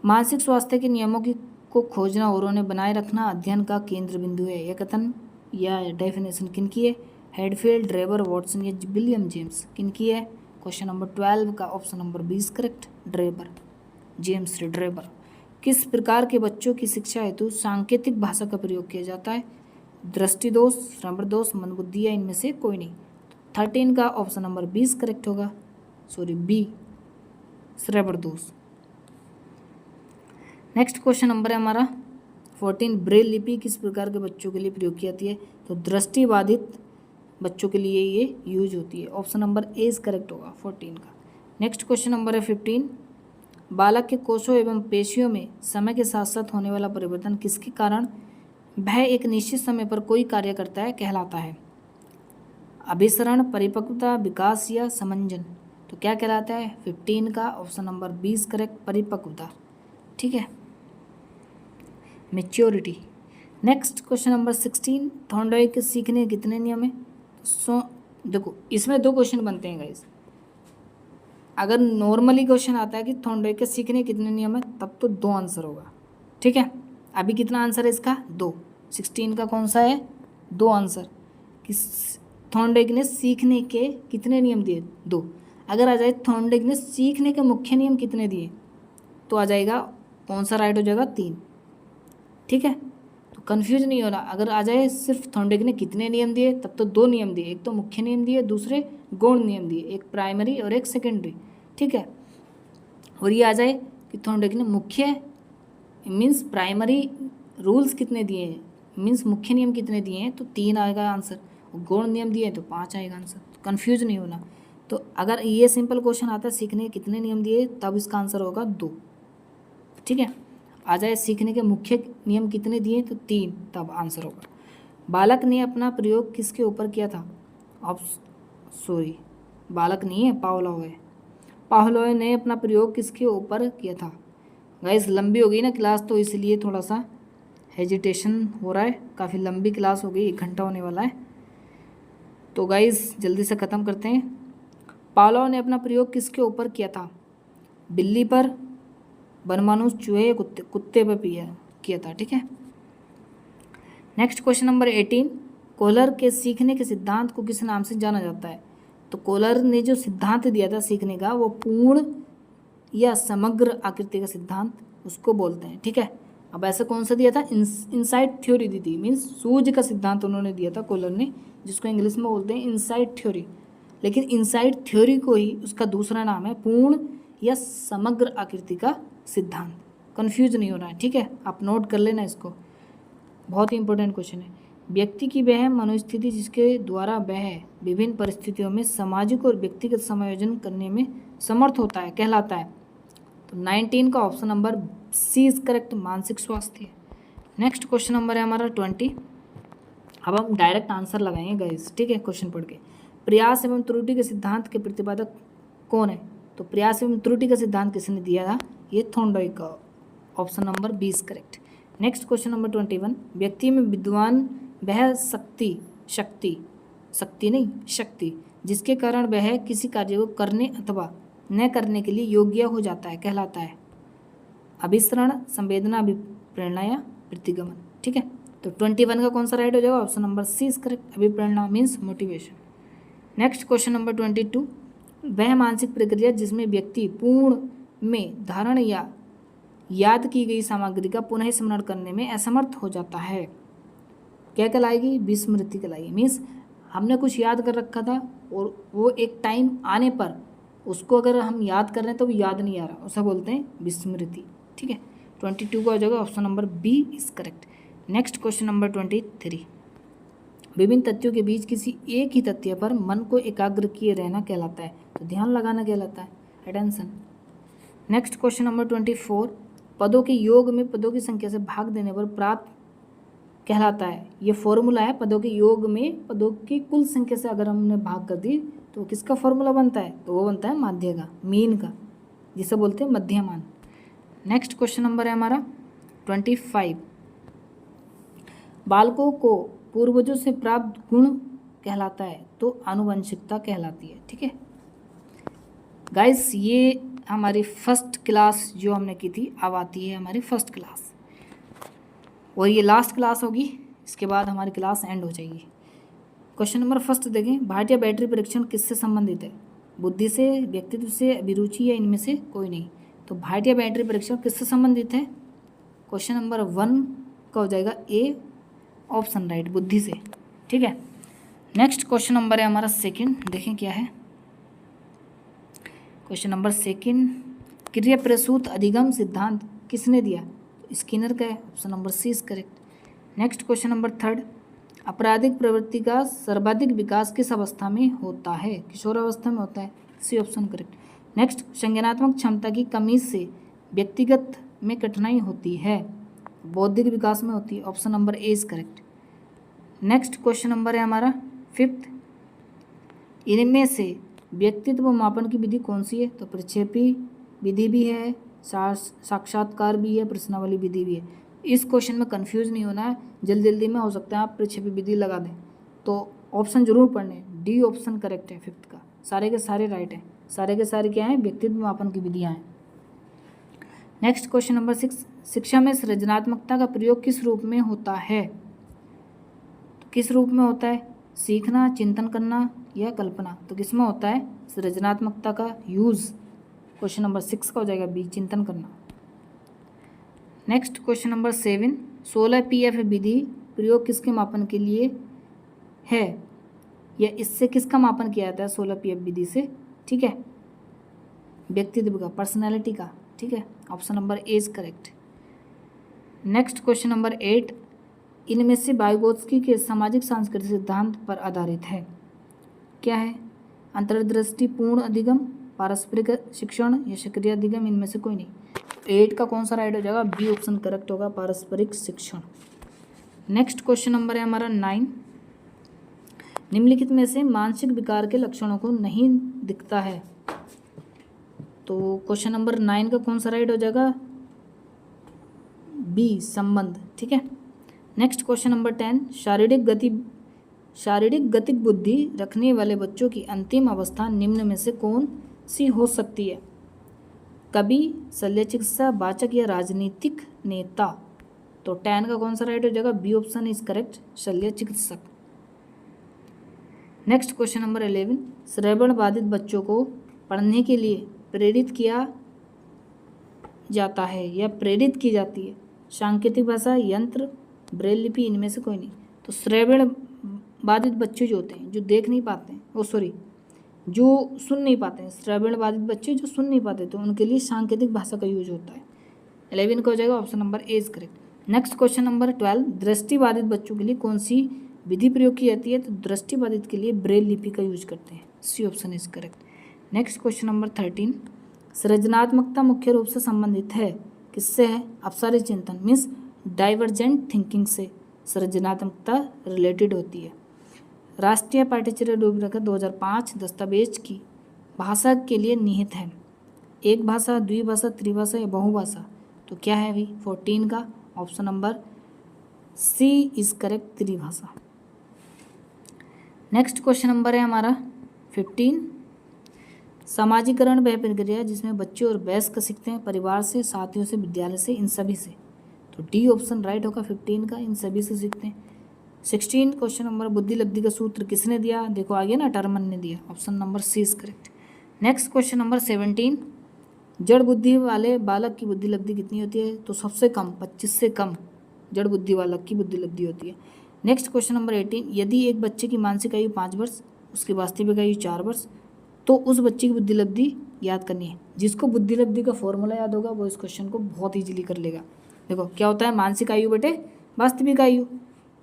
मानसिक स्वास्थ्य के नियमों को खोजना और उन्हें बनाए रखना अध्ययन का केंद्र बिंदु है। यह कथन या डेफिनेशन किनकी है? हेडफील्ड, ड्रेबर, वॉटसन या विलियम जेम्स, किनकी है? क्वेश्चन नंबर 12 का option number 20 correct, Drabble, James Drabble. किस प्रकार के बच्चों की शिक्षा हेतु सांकेतिक भाषा का प्रयोग किया जाता है? दृष्टि दोष, श्रवण दोष, मंदबुद्धि या इनमें से कोई नहीं। 13 का ऑप्शन नंबर 20 करेक्ट होगा, सॉरी बी, श्रवण दोष। नेक्स्ट क्वेश्चन नंबर है हमारा 14, ब्रेल लिपि किस प्रकार के बच्चों के लिए प्रयोग की जाती है? तो दृष्टिबाधित बच्चों के लिए ये यूज होती है, option number A is correct होगा 14 का। नेक्स्ट क्वेश्चन नंबर है 15, बालक के कोषों एवं पेशियों में समय के साथ साथ होने वाला परिवर्तन किसके कारण वह एक निश्चित समय पर कोई कार्य करता है कहलाता है? अभिसरण, परिपक्वता, विकास या समंजन। तो क्या कहलाता है? 15 का ऑप्शन नंबर 20 करेक्ट, परिपक्वता। ठीक है, maturity. Next question number 16, Thorndike के सीखने के कितने नियम हैं? देखो इसमें 2 क्वेश्चन बनते हैं गाइस। अगर नॉर्मली क्वेश्चन आता है कि थॉर्नडाइक के सीखने के कितने नियम हैं, तब तो 2 आंसर होगा। ठीक है, अभी कितना आंसर है इसका? 2। 16 का कौन सा है? 2 आंसर कि थॉर्नडाइक ने सीखने के कितने नियम दिए? 2। अगर आ जाए थॉर्नडाइक ने सीखने के मुख्य नियम कितने दिए, तो आ जाएगा कौन सा राइट हो जाएगा? 3। ठीक है, तो कंफ्यूज नहीं होना। अगर आ जाए सिर्फ थॉर्नडाइक ने कितने नियम दिए, तब तो 2 नियम दिए, एक तो मुख्य नियम दिए, दूसरे गौण नियम दिए, एक प्राइमरी और एक सेकेंडरी। ठीक है, और ये आ जाए कि थॉर्नडाइक ने मुख्य मीन्स प्राइमरी रूल्स कितने दिए हैं, मीन्स मुख्य नियम कितने दिए हैं, तो 3 आएगा आंसर, और गौण नियम दिए हैं तो 5 आएगा आंसर। कंफ्यूज नहीं होना। तो अगर ये सिंपल क्वेश्चन आता है सीखने के कितने नियम दिए, तब इसका आंसर होगा 2। ठीक है, आ जाए सीखने के मुख्य नियम कितने दिए, तो 3, तब आंसर होगा। बालक ने अपना प्रयोग किसके ऊपर किया था? बालक नहीं है, पावलोव है। पावलोव ने अपना प्रयोग किसके ऊपर किया था? गाइस लंबी हो गई ना क्लास, तो इसलिए थोड़ा सा हेजिटेशन हो रहा है, काफ़ी लंबी क्लास हो गई, 1 घंटा होने वाला है। तो गाइस जल्दी से ख़त्म करते हैं। पावलोव ने अपना प्रयोग किसके ऊपर किया था? बिल्ली पर, वनमानुष, चूहे या कुत्ते पर किया था। ठीक है। नेक्स्ट क्वेश्चन नंबर 18, कोहलर के सीखने के सिद्धांत को किस नाम से जाना जाता है? तो कोहलर ने जो सिद्धांत दिया था सीखने का, वो पूर्ण या समग्र आकृति का सिद्धांत उसको बोलते हैं। ठीक है, अब ऐसा कौन सा दिया था? इनसाइट थ्योरी दी थी, मीन्स सूझ का सिद्धांत उन्होंने दिया था कोहलर ने, जिसको इंग्लिश में बोलते हैं इनसाइट थ्योरी। लेकिन इनसाइट थ्योरी को ही उसका दूसरा नाम है पूर्ण या समग्र आकृति का सिद्धांत। कंफ्यूज नहीं होना है। ठीक है, आप नोट कर लेना इसको, बहुत ही इंपॉर्टेंट क्वेश्चन है। व्यक्ति की वह मनोस्थिति जिसके द्वारा वह विभिन्न परिस्थितियों में सामाजिक और व्यक्तिगत समायोजन करने में समर्थ होता है कहलाता है। तो 19 का option number C is correct, मानसिक स्वास्थ्य। नेक्स्ट क्वेश्चन नंबर है हमारा 20। अब हम डायरेक्ट आंसर लगाएंगे गाइस। ठीक है, क्वेश्चन पढ़ के। प्रयास एवं त्रुटि के सिद्धांत के प्रतिपादक कौन है? तो प्रयास एवं त्रुटि का सिद्धांत किसने दिया था? ये थॉर्नडाइक का, option number 20 correct. Next question number 21, व्यक्ति में विद्वान वह शक्ति जिसके कारण वह किसी कार्य को करने अथवा न करने के लिए योग्य हो जाता है, कहलाता है। अभिसरण, संवेदना, अभिप्रेरणा या प्रतिगमन। ठीक है, तो 21 का कौन सा राइट हो जाएगा? Option number C is correct. अभिप्रेरणा means motivation. Next question number 22, वह मानसिक प्रक्रिया जिसमें व्यक्ति पूर्ण में धारण या याद की गई सामग्री का पुनः स्मरण करने में असमर्थ हो जाता है, क्या कहलाएगी? विस्मृति कहलाएगी। मीन्स हमने कुछ याद कर रखा था और वो एक टाइम आने पर उसको अगर हम याद कर रहे हैं तो वो याद नहीं आ रहा, उसे बोलते हैं विस्मृति। ठीक है, 22 का हो जाएगा option number B is correct. Next question number 23, विभिन्न तथ्यों के बीच किसी एक ही तथ्य पर मन को एकाग्र किए रहना कहलाता है, तो ध्यान लगाना कहलाता है, अटेंशन। नेक्स्ट क्वेश्चन नंबर 24, पदों के योग में पदों की संख्या से भाग देने पर प्राप्त कहलाता है। ये फॉर्मूला है, पदों के योग में पदों की कुल संख्या से अगर हमने भाग कर दी तो किसका फॉर्मूला बनता है? तो वो बनता है माध्य का, मीन का, जिसे बोलते हैं मध्यमान। नेक्स्ट क्वेश्चन नंबर है हमारा 25, बालकों को पूर्वजों से प्राप्त गुण कहलाता है, तो आनुवंशिकता कहलाती है। ठीक है गाइस, ये हमारी फर्स्ट क्लास जो हमने की थी, अब आती है हमारी फर्स्ट क्लास और ये लास्ट क्लास होगी, इसके बाद हमारी क्लास एंड हो जाएगी। क्वेश्चन नंबर फर्स्ट देखें, भारतीय बैटरी परीक्षण किससे संबंधित है? बुद्धि से, व्यक्तित्व से, अभिरुचि या इनमें से कोई नहीं। तो भारतीय बैटरी परीक्षण किससे संबंधित है? क्वेश्चन नंबर 1 का हो जाएगा ए ऑप्शन राइट, बुद्धि से। ठीक है, नेक्स्ट क्वेश्चन नंबर है हमारा सेकंड, देखें क्या है। क्वेश्चन नंबर सेकंड, क्रिया प्रसूत अधिगम सिद्धांत किसने दिया? स्किनर का है, option number C is correct. Next question number third, आपराधिक प्रवृत्ति का सर्वाधिक विकास किस अवस्था में होता है? किशोरावस्था में होता है, सी ऑप्शन करेक्ट। नेक्स्ट, संज्ञानात्मक क्षमता की कमी से व्यक्तिगत में कठिनाई होती है, बौद्धिक विकास में होती है, option number A is correct. Next question number है हमारा फिफ्थ, इनमें से व्यक्तित्व मापन की विधि कौन सी है? तो प्रक्षेपी विधि भी है, साक्षात्कार भी है, प्रश्नावली विधि भी है। इस क्वेश्चन में कंफ्यूज नहीं होना है, जल्दी जल्दी में हो सकता है आप प्रक्षेपी विधि लगा दें, तो ऑप्शन जरूर पढ़ने, डी ऑप्शन करेक्ट है फिफ्थ का, सारे के सारे राइट हैं, सारे के सारे क्या हैं? व्यक्तित्व मापन की विधियाँ हैं। नेक्स्ट क्वेश्चन नंबर 6, शिक्षा में सृजनात्मकता का प्रयोग किस रूप में होता है? तो किस रूप में होता है? सीखना, चिंतन करना या कल्पना? तो किस में होता है सृजनात्मकता का यूज़? क्वेश्चन नंबर 6 का हो जाएगा बी, चिंतन करना। नेक्स्ट क्वेश्चन नंबर 7, 16 PF विधि प्रयोग किसके मापन के लिए है, या इससे किसका मापन किया जाता है 16 PF विधि से? ठीक है, व्यक्तित्व का, पर्सनैलिटी का। ठीक है, option number A is correct. Next question number 8, इनमें से वाइगोत्स्की के सामाजिक सांस्कृतिक सिद्धांत पर आधारित है, क्या है? अंतर्दृष्टिपूर्ण अधिगम, पारस्परिक शिक्षण या सक्रिय अधिगम, इनमें से कोई नहीं। 8 का कौन सा राइट हो जाएगा? बी ऑप्शन करेक्ट होगा, पारस्परिक शिक्षण। नेक्स्ट क्वेश्चन नंबर है हमारा 9, निम्नलिखित में से मानसिक विकार के लक्षणों को नहीं दिखता है, तो क्वेश्चन नंबर 9 का कौन सा राइट हो जाएगा? बी, संबंध। ठीक है, नेक्स्ट क्वेश्चन नंबर 10, शारीरिक गतिक बुद्धि रखने वाले बच्चों की अंतिम अवस्था निम्न में से कौन सी हो सकती है? कवि, शल्य चिकित्सा, वाचक या राजनीतिक नेता? तो 10 का कौन सा राइट हो जाएगा? बी ऑप्शन इज करेक्ट, शल्य चिकित्सक। नेक्स्ट क्वेश्चन नंबर 11, श्रवण बाधित बच्चों को पढ़ने के लिए प्रेरित किया जाता है या प्रेरित की जाती है? सांकेतिक भाषा, यंत्र, ब्रेल लिपि, इनमें से कोई नहीं। तो श्रवण बाधित बच्चे जो होते हैं, जो देख नहीं पाते हैं, जो सुन नहीं पाते हैं, श्रवण बाधित बच्चे जो सुन नहीं पाते, तो उनके लिए सांकेतिक भाषा का यूज होता है। 11 का हो जाएगा option number A is correct. Next question number 12, दृष्टि बाधित बच्चों के लिए कौन सी विधि प्रयोग की जाती है? तो दृष्टि बाधित के लिए ब्रेल लिपि का यूज करते हैं, C option is correct. Next question number 13, सृजनात्मकता मुख्य रूप से संबंधित है, किससे है? अपसारी चिंतन मीन्स डाइवर्जेंट थिंकिंग से सृजनात्मकता रिलेटेड होती है। राष्ट्रीय पाठ्यचर्या रूपरेखा 2005 दस्तावेज की भाषा के लिए निहित है, एक भाषा, द्विभाषा, त्रिभाषा या बहुभाषा? तो क्या है अभी 14 का option number C is correct, त्रिभाषा। नेक्स्ट क्वेश्चन नंबर है हमारा 15, समाजीकरण वह प्रक्रिया है जिसमें बच्चे और वयस्क सीखते हैं, परिवार से, साथियों से, विद्यालय से, इन सभी से। तो डी ऑप्शन राइट होगा 15 का, इन सभी से सीखते हैं। 16 क्वेश्चन नंबर, बुद्धि लब्धि का सूत्र किसने दिया? देखो आगे ना, टर्मन ने दिया, option number C is correct. Next question number 17, जड़ बुद्धि वाले बालक की बुद्धि लब्धि कितनी होती है? तो सबसे कम 25 से कम जड़ बुद्धि बालक की बुद्धि लब्धि होती है। नेक्स्ट क्वेश्चन नंबर 18, यदि एक बच्चे की मानसिक आयु 5 वर्ष, उसकी वास्तविक आयु 4 वर्ष, तो उस बच्चे की बुद्धि लब्धि याद करनी है। जिसको बुद्धि लब्धि का फॉर्मूला याद होगा वो इस क्वेश्चन को बहुत ईजिली कर लेगा। देखो क्या होता है, मानसिक आयु बटे वास्तविक आयु।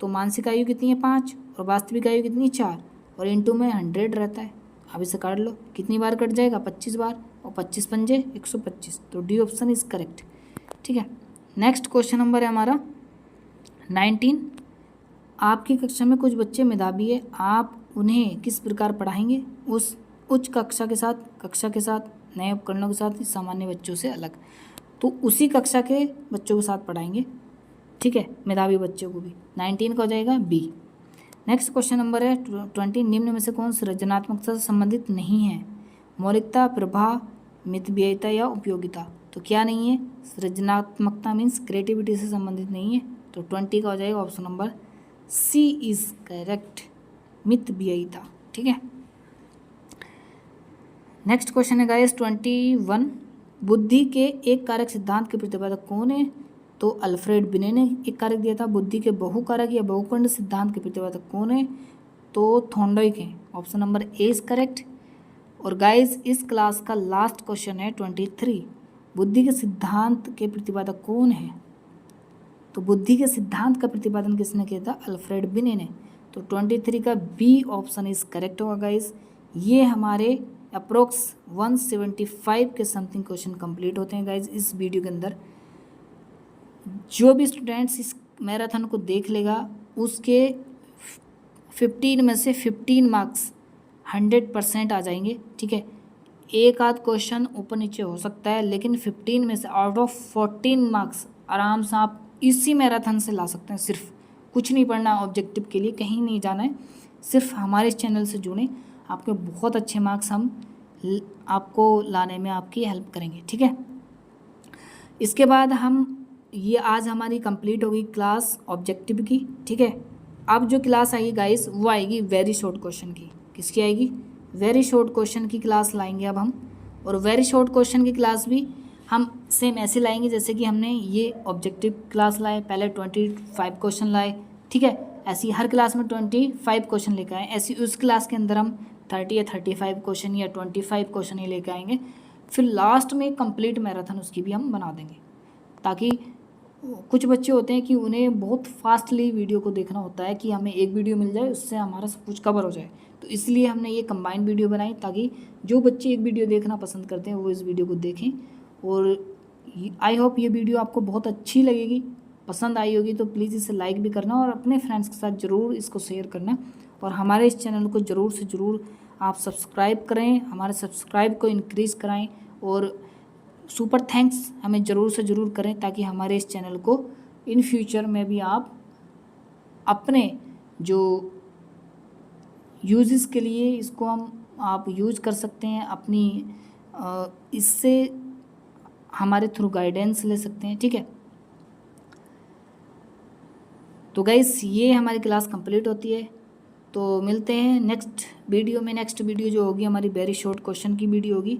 तो मानसिक आयु कितनी है 5 और वास्तविक आयु कितनी 4 और इंटू में 100 रहता है। अब इसे काट लो, कितनी बार कट जाएगा? 25 बार, और 25 पंजे 125। तो डी ऑप्शन इज करेक्ट। ठीक है, नेक्स्ट क्वेश्चन नंबर है हमारा 19, आपकी कक्षा में कुछ बच्चे मेधावी है, आप उन्हें किस प्रकार पढ़ाएंगे? उस उच्च कक्षा के साथ, नए उपकरणों के साथ, सामान्य बच्चों से अलग। तो उसी कक्षा के बच्चों के साथ पढ़ाएंगे। ठीक है, मेधावी बच्चों को भी। 19 का हो जाएगा बी। नेक्स्ट क्वेश्चन नंबर है 20, निम्न में से कौन सृजनात्मकता से संबंधित नहीं है? मौलिकता, प्रभाव, मितव्ययिता या उपयोगिता। तो क्या नहीं है? सृजनात्मकता मीन्स क्रिएटिविटी से संबंधित नहीं है। तो 20 का हो जाएगा option number C is correct, मितव्ययिता। ठीक है, नेक्स्ट क्वेश्चन है गाइस 21, बुद्धि के एक कारक सिद्धांत के प्रतिपादक कौन है? तो अल्फ्रेड बिने ने एक कारक दिया था। बुद्धि के बहुकारक या बहुखंड सिद्धांत के प्रतिपादक कौन है? तो थॉर्नडाइक है, option number A is correct. और गाइस इस क्लास का लास्ट क्वेश्चन है 23, बुद्धि के सिद्धांत के प्रतिपादक कौन है? तो बुद्धि के सिद्धांत का प्रतिपादन किसने किया था? अल्फ्रेड बिने ने। तो 23 का बी ऑप्शन इज करेक्ट होगा गाइस। ये हमारे अप्रोक्स 175 के समथिंग क्वेश्चन कंप्लीट होते हैं गाइज इस वीडियो के अंदर। जो भी स्टूडेंट्स इस मैराथन को देख लेगा उसके 15 में से 15 मार्क्स 100% आ जाएंगे। ठीक है, एक आध क्वेश्चन ऊपर नीचे हो सकता है, लेकिन 15 में से आउट ऑफ 14 मार्क्स आराम से आप इसी मैराथन से ला सकते हैं। सिर्फ कुछ नहीं पढ़ना ऑब्जेक्टिव के लिए, कहीं नहीं जाना है, सिर्फ हमारे इस चैनल से जुड़ें, आपके बहुत अच्छे मार्क्स हम आपको लाने में आपकी हेल्प करेंगे। ठीक है, इसके बाद हम ये आज हमारी कंप्लीट होगी क्लास ऑब्जेक्टिव की। ठीक है, अब जो क्लास आएगी गाइस वो आएगी वेरी शॉर्ट क्वेश्चन की। किसकी आएगी? वेरी शॉर्ट क्वेश्चन की क्लास लाएंगे अब हम। और वेरी शॉर्ट क्वेश्चन की क्लास भी हम सेम ऐसे लाएंगे जैसे कि हमने ये ऑब्जेक्टिव क्लास लाए, पहले 25 क्वेश्चन लाए। ठीक है, ऐसी हर क्लास में 25 क्वेश्चन लेकर आए, ऐसी उस क्लास के अंदर हम 30 या 35 क्वेश्चन या 25 क्वेश्चन ही लेकर आएंगे। फिर लास्ट में कंप्लीट मैराथन उसकी भी हम बना देंगे, ताकि कुछ बच्चे होते हैं कि उन्हें बहुत फास्टली वीडियो को देखना होता है कि हमें एक वीडियो मिल जाए उससे हमारा सब कुछ कवर हो जाए। तो इसलिए हमने ये कंबाइंड वीडियो बनाई, ताकि जो बच्चे एक वीडियो देखना पसंद करते हैं वो इस वीडियो को देखें। और आई होप ये वीडियो आपको बहुत अच्छी लगेगी, पसंद आई होगी तो प्लीज़ इसे लाइक भी करना और अपने फ्रेंड्स के साथ ज़रूर इसको शेयर करना। और हमारे इस चैनल को ज़रूर से ज़रूर आप सब्सक्राइब करें, हमारे सब्सक्राइब को इंक्रीज़ कराएं और सुपर थैंक्स हमें ज़रूर से ज़रूर करें, ताकि हमारे इस चैनल को इन फ्यूचर में भी आप अपने जो यूज़ के लिए इसको आप यूज़ कर सकते हैं, अपनी इससे हमारे थ्रू गाइडेंस ले सकते हैं। ठीक है, तो गाइस ये हमारी क्लास कंप्लीट होती है। तो मिलते हैं नेक्स्ट वीडियो में। नेक्स्ट वीडियो जो होगी हमारी वेरी शॉर्ट क्वेश्चन की वीडियो होगी,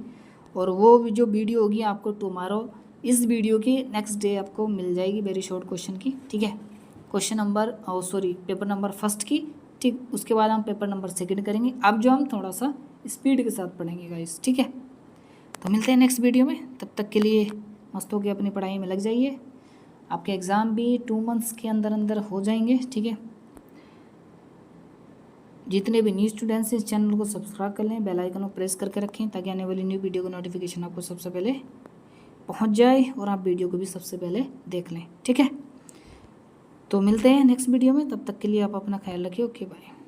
और वो जो वीडियो होगी आपको टुमारो इस वीडियो की नेक्स्ट डे आपको मिल जाएगी वेरी शॉर्ट क्वेश्चन की। ठीक है, question number paper number first की। ठीक, उसके बाद हम पेपर नंबर सेकंड करेंगे। अब जो हम थोड़ा सा स्पीड के साथ पढ़ेंगे गाइस। ठीक है, तो मिलते हैं नेक्स्ट वीडियो में। तब तक के लिए मस्त होकर अपनी पढ़ाई में लग जाइए। आपके एग्ज़ाम भी 2 मंथ्स के अंदर अंदर हो जाएंगे। ठीक है, जितने भी न्यू स्टूडेंट्स इस चैनल को सब्सक्राइब कर लें, बेल आइकन को प्रेस करके रखें, ताकि आने वाली न्यू वीडियो का नोटिफिकेशन आपको सबसे पहले पहुंच जाए और आप वीडियो को भी सबसे पहले देख लें। ठीक है, तो मिलते हैं नेक्स्ट वीडियो में। तब तक के लिए आप अपना ख्याल रखिए। Okay bye.